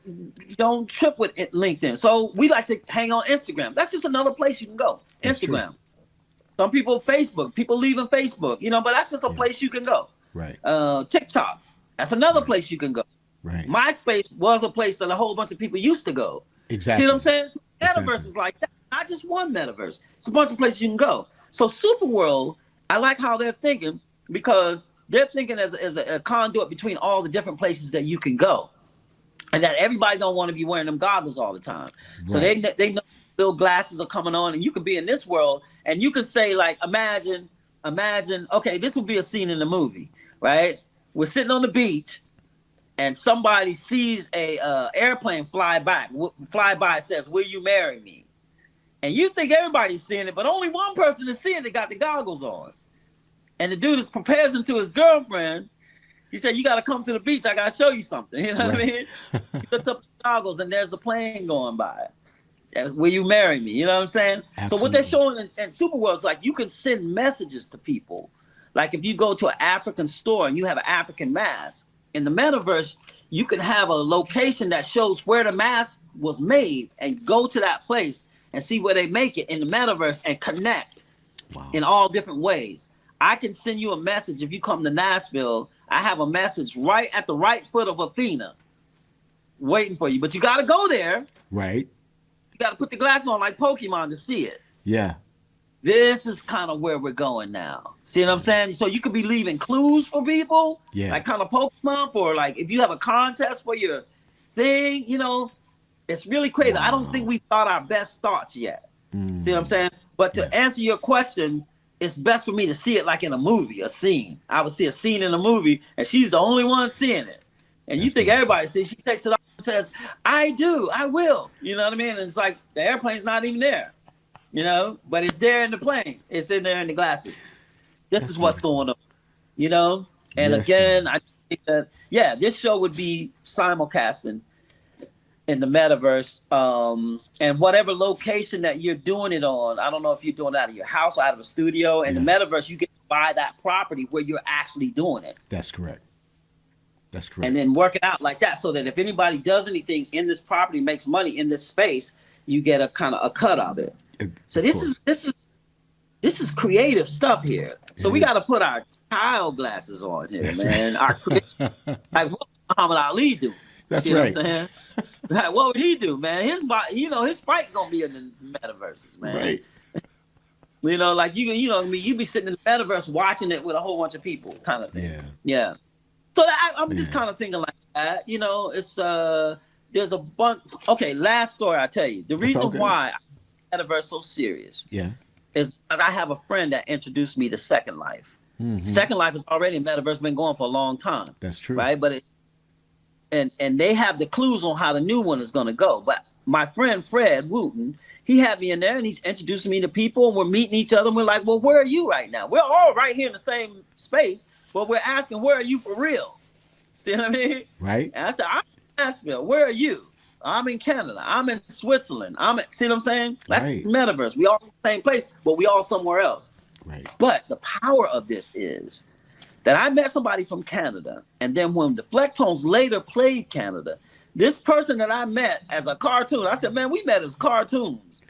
don't trip with LinkedIn. So we like to hang on Instagram. That's just another place you can go. That's Instagram. true. Some people Facebook. People leaving Facebook. But that's just a place you can go. Right. TikTok. That's another place you can go. Right. MySpace was a place that a whole bunch of people used to go. Exactly. See what I'm saying? Metaverse is like that. Not just one metaverse. It's a bunch of places you can go. So Superworld, I like how they're thinking, because they're thinking as a conduit between all the different places that you can go, and that everybody don't want to be wearing them goggles all the time. Right. So they know little glasses are coming on, and you can be in this world, and you can say, like, imagine. Okay, this would be a scene in the movie, right? We're sitting on the beach, and somebody sees a airplane fly by, says, "Will you marry me?" And you think everybody's seeing it, but only one person is seeing it, got the goggles on. And the dude prepares him to his girlfriend. He said, "You got to come to the beach. I got to show you something." You know what I mean? He looks up the goggles, and there's the plane going by. "Will you marry me?" You know what I'm saying? Absolutely. So what they're showing in Superworld is, like, you can send messages to people. Like, if you go to an African store and you have an African mask, in the metaverse, you can have a location that shows where the mask was made, and go to that place and see where they make it in the metaverse and connect in all different ways. I can send you a message if you come to Nashville. I have a message right at the right foot of Athena waiting for you, but you got to go there. Right. You got to put the glasses on like Pokemon to see it. Yeah. This is kind of where we're going now. See what I'm saying? So you could be leaving clues for people, like kind of Pokemon, for, like, if you have a contest for your thing, it's really crazy. Wow. I don't think we've thought our best thoughts yet. See what I'm saying? But to answer your question, it's best for me to see it like in a movie, a scene. I would see a scene in a movie, and she's the only one seeing it. And you think everybody sees, she takes it off and says, "I do, I will." You know what I mean? And it's like the airplane's not even there. But it's there in the plane. It's in there in the glasses. This is what's going on, And again, I think that, this show would be simulcasting in the metaverse. And whatever location that you're doing it on, I don't know if you're doing it out of your house or out of a studio. In the metaverse, you get to buy that property where you're actually doing it. That's correct. And then work it out like that, so that if anybody does anything in this property, makes money in this space, you get a kind of a cut of it. So this is creative stuff here. So we got to put our child glasses on here, man. Right. Like, what would Muhammad Ali do? That's right. What I'm saying? Like, what would he do, man? His body, his fight gonna be in the metaverses, man. Right. Like you be sitting in the metaverse watching it with a whole bunch of people, kind of thing. Yeah. So I'm just kind of thinking like that. It's there's a bunch. Okay, last story I tell you. The reason why metaverse so serious is because I have a friend that introduced me to Second Life. Mm-hmm. Second Life is already in metaverse, been going for a long time. That's true, right? But and they have the clues on how the new one is going to go. But my friend Fred Wooten, he had me in there, and he's introducing me to people, and we're meeting each other, and we're like, "Well, where are you right now? We're all right here in the same space, but we're asking, where are you for real?" See what I mean? Right. And I said, "I'm in Nashville. Where are you?" "I'm in Canada. I'm in Switzerland. See what I'm saying? That's metaverse. We all in the same place, but we all somewhere else. Right. But the power of this is that I met somebody from Canada, and then when the Flecktones later played Canada, this person that I met as a cartoon, I said, "Man, we met as cartoons."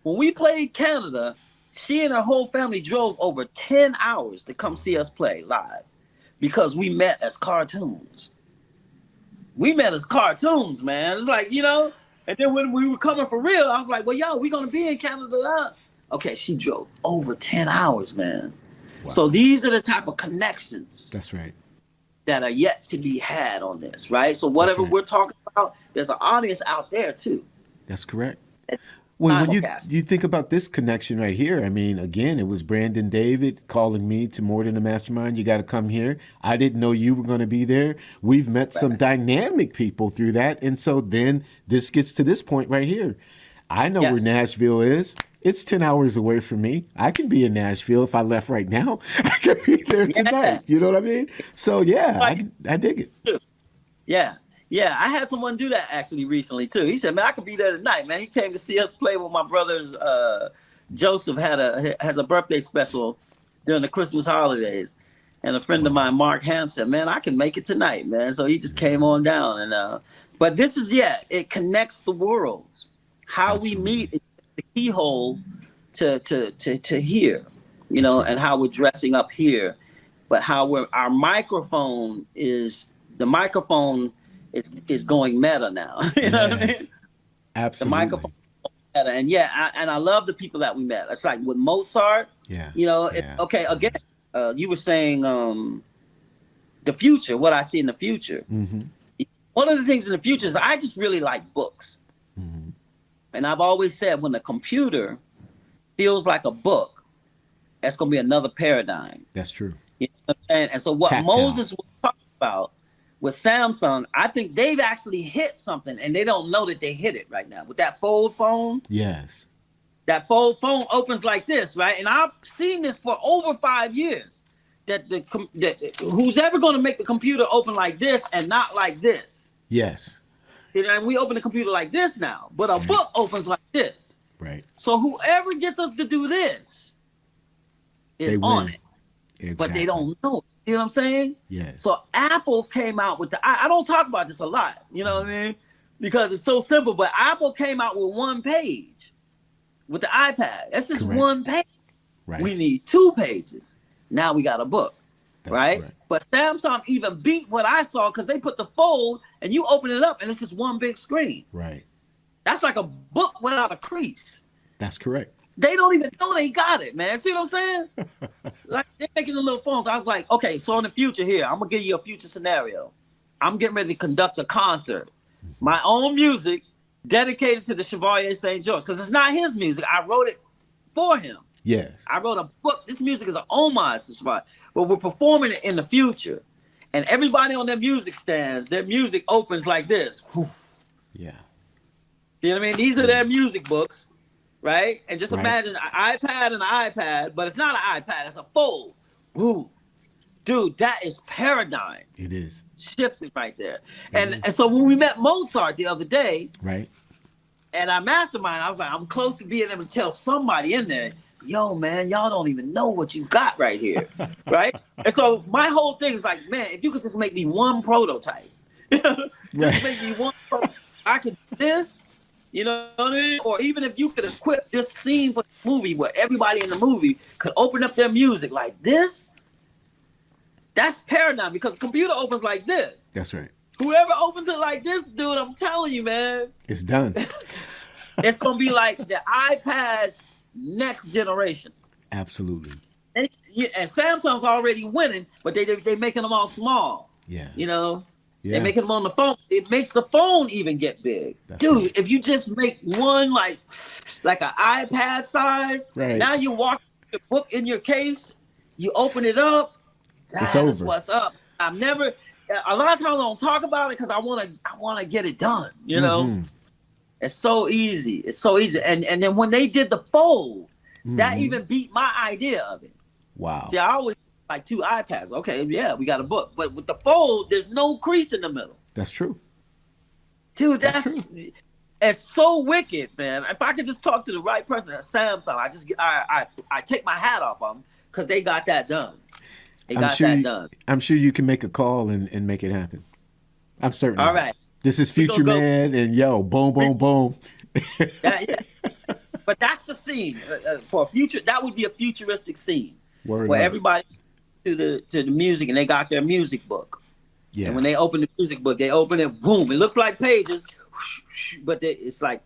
When we played Canada, she and her whole family drove over 10 hours to come see us play live, because we met as cartoons. We met as cartoons, man. It's like, and then when we were coming for real, I was like, "Well, yo, we're going to be in Canada now." Okay, she drove over 10 hours, man. Wow. So these are the type of connections. That's right. That are yet to be had on this, right? So whatever we're talking about, there's an audience out there too. That's correct. Well, when you think about this connection right here, I mean, again, it was Brandon David calling me to More Than a Mastermind. You got to come here. I didn't know you were going to be there. We've met some dynamic people through that. And so then this gets to this point right here. I know where Nashville is. It's 10 hours away from me. I can be in Nashville if I left right now. I could be there tonight. You know what I mean? So, I dig it. Yeah. Yeah, I had someone do that actually recently too. He said, "Man, I could be there tonight, man." He came to see us play with my brothers. Joseph has a birthday special during the Christmas holidays, and a friend of mine, Mark Ham, said, "Man, I can make it tonight, man." So he just came on down, and but this is it connects the worlds. How we meet is the keyhole to here, and how we're dressing up here, but how our microphone is going meta now. You know what I mean? Absolutely. The microphone meta. And I love the people that we met. It's like with Mozart. Yeah. Okay, again, you were saying the future, what I see in the future. Mm-hmm. One of the things in the future is I just really like books. Mm-hmm. And I've always said when the computer feels like a book, that's going to be another paradigm. That's true. You know what I'm saying? And so what Tactile. Moses was talking about with Samsung, I think they've actually hit something and they don't know that they hit it right now. With that fold phone. Yes. That fold phone opens like this, right? And I've seen this for over 5 years. That who's ever going to make the computer open like this and not like this? Yes. And we open the computer like this now, but a book opens like this. Right. So whoever gets us to do this is on it. Exactly. But they don't know it. You know what I'm saying? Yes. So Apple came out with I don't talk about this a lot, you know what I mean? Because it's so simple, but Apple came out with one page with the iPad. That's just one page. Right. We need 2 pages. Now we got a book. That's right? correct. But Samsung even beat what I saw because they put the fold and you open it up and it's just one big screen. Right. That's like a book without a crease. That's correct. They don't even know they got it, man. See what I'm saying? Like they're making the little phones. I was like, okay, so in the future here, I'm gonna give you a future scenario. I'm getting ready to conduct a concert, my own music dedicated to the Chevalier St. George, because it's not his music. I wrote it for him. Yes. I wrote a book. This music is an homage to Chevalier, but we're performing it in the future. And everybody on their music stands, their music opens like this. Woof. Yeah. You know what I mean? These are their music books, right? And just Right. imagine an iPad and an iPad, but it's not an iPad, it's a fold. Woo. Dude, that is paradigm. It is. Shifted right there. And so when we met Mozart the other day, right, and I mastermind, I was like, I'm close to being able to tell somebody in there, yo, man, y'all don't even know what you got right here, right? And so my whole thing is like, man, if you could just make me one prototype, just make me one prototype, I could do this, you know what I mean? Or even if you could equip this scene for the movie where everybody in the movie could open up their music like this, that's paradigm, because the computer opens like this. That's right. Whoever opens it like this, dude, I'm telling you, man. It's done. It's going to be like the iPad next generation. Absolutely. And Samsung's already winning, but they're making them all small. Yeah. You know? Yeah. They're making them on the phone. It makes the phone even get big. That's dude, right. If you just make one like an iPad size, right. Now you walk the book in your case, you open it up, that's what's up. I've never, a lot of times I don't talk about it because I want to get it done, you know? Mm-hmm. It's so easy. It's so easy. And then when they did the fold, that even beat my idea of it. Wow. See, I always like 2 iPads. Okay, yeah, we got a book. But with the fold, there's no crease in the middle. That's true. Dude, that's true. It's so wicked, man. If I could just talk to the right person at Samsung, I take my hat off them because they got that done. They got that done. I'm sure you can make a call and make it happen. I'm certain. All right. This is Futureman, and yo, boom, boom, boom. Yeah. But that's the scene for a future. That would be a futuristic scene where everybody to the music, and they got their music book. Yeah. And when they open the music book, they open it, boom. It looks like pages, but it's like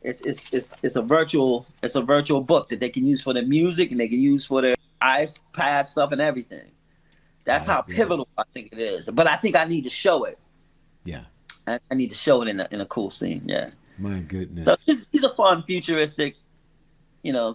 it's a virtual book that they can use for their music and they can use for their iPad stuff and everything. That's how pivotal I think it is. But I think I need to show it. Yeah. I need to show it in a cool scene. Yeah. My goodness. So these are fun, futuristic,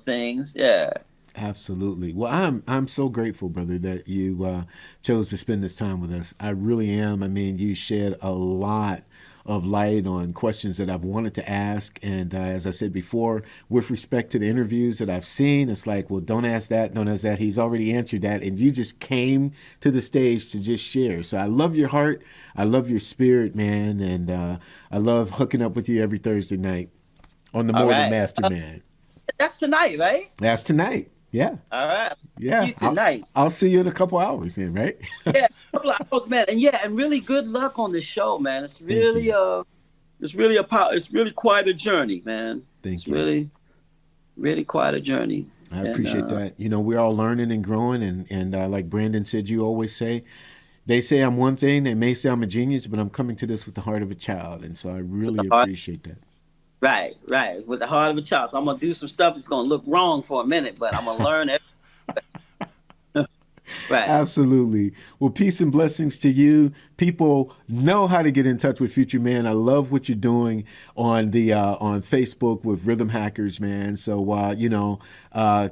things. Yeah. Absolutely. Well, I'm so grateful, brother, that you chose to spend this time with us. I really am. I mean, you shed a lot of light on questions that I've wanted to ask. And as I said before, with respect to the interviews that I've seen, it's like, well, don't ask that, don't ask that. He's already answered that. And you just came to the stage to just share. So I love your heart. I love your spirit, man. And I love hooking up with you every Thursday night on the More Than Master Man. That's tonight, right? That's tonight. Yeah. All right. Yeah. See you tonight. I'll see you in a couple hours then, right? Yeah, a couple of hours, man. And really good luck on this show, man. It's really it's really quite a journey, man. Thank you. Really quite a journey. I appreciate that. You know, we're all learning and growing, and like Brandon said, you always say, they say I'm one thing, they may say I'm a genius, but I'm coming to this with the heart of a child, and so I really appreciate that. Right. With the heart of a child. So I'm gonna do some stuff that's gonna look wrong for a minute, but I'm gonna learn it. Right. Absolutely. Well, peace and blessings to you. People know how to get in touch with Futureman. I love what you're doing on the on Facebook with Rhythm Hackers, man. So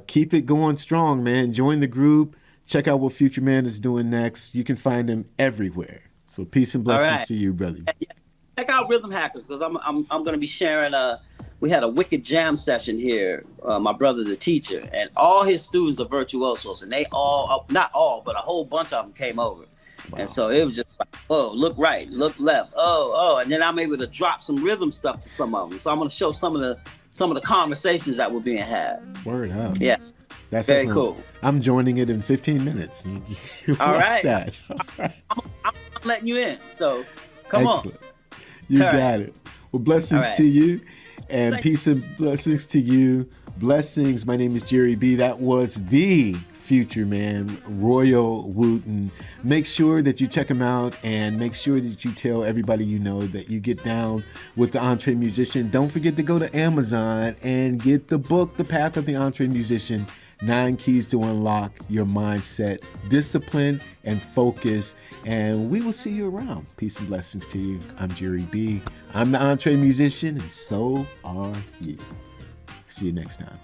keep it going strong, man. Join the group. Check out what Futureman is doing next. You can find him everywhere. So peace and blessings to you, brother. Yeah. Check out Rhythm Hackers, because I'm going to be sharing. We had a wicked jam session here. My brother, the teacher, and all his students are virtuosos, and they all, not all, but a whole bunch of them came over. Wow. And so it was just like, oh, look right, look left, oh, and then I'm able to drop some rhythm stuff to some of them. So I'm going to show some of the conversations that were being had. Word up. Yeah. That's very cool. I'm joining it in 15 minutes. All right. That. All right. I'm letting you in. So come Excellent. You All got right. it. Well, blessings to you, and peace and blessings to you. Blessings. My name is Jerry B. That was the Futureman, Royel Wooten. Make sure that you check him out, and make sure that you tell everybody you know that you get down with the EntreMusician. Don't forget to go to Amazon and get the book, The Path of the EntreMusician. 9 keys to unlock your mindset, discipline, and focus. And we will see you around. Peace and blessings to you. I'm Jerry B. I'm the EntreMusician, and so are you. See you next time.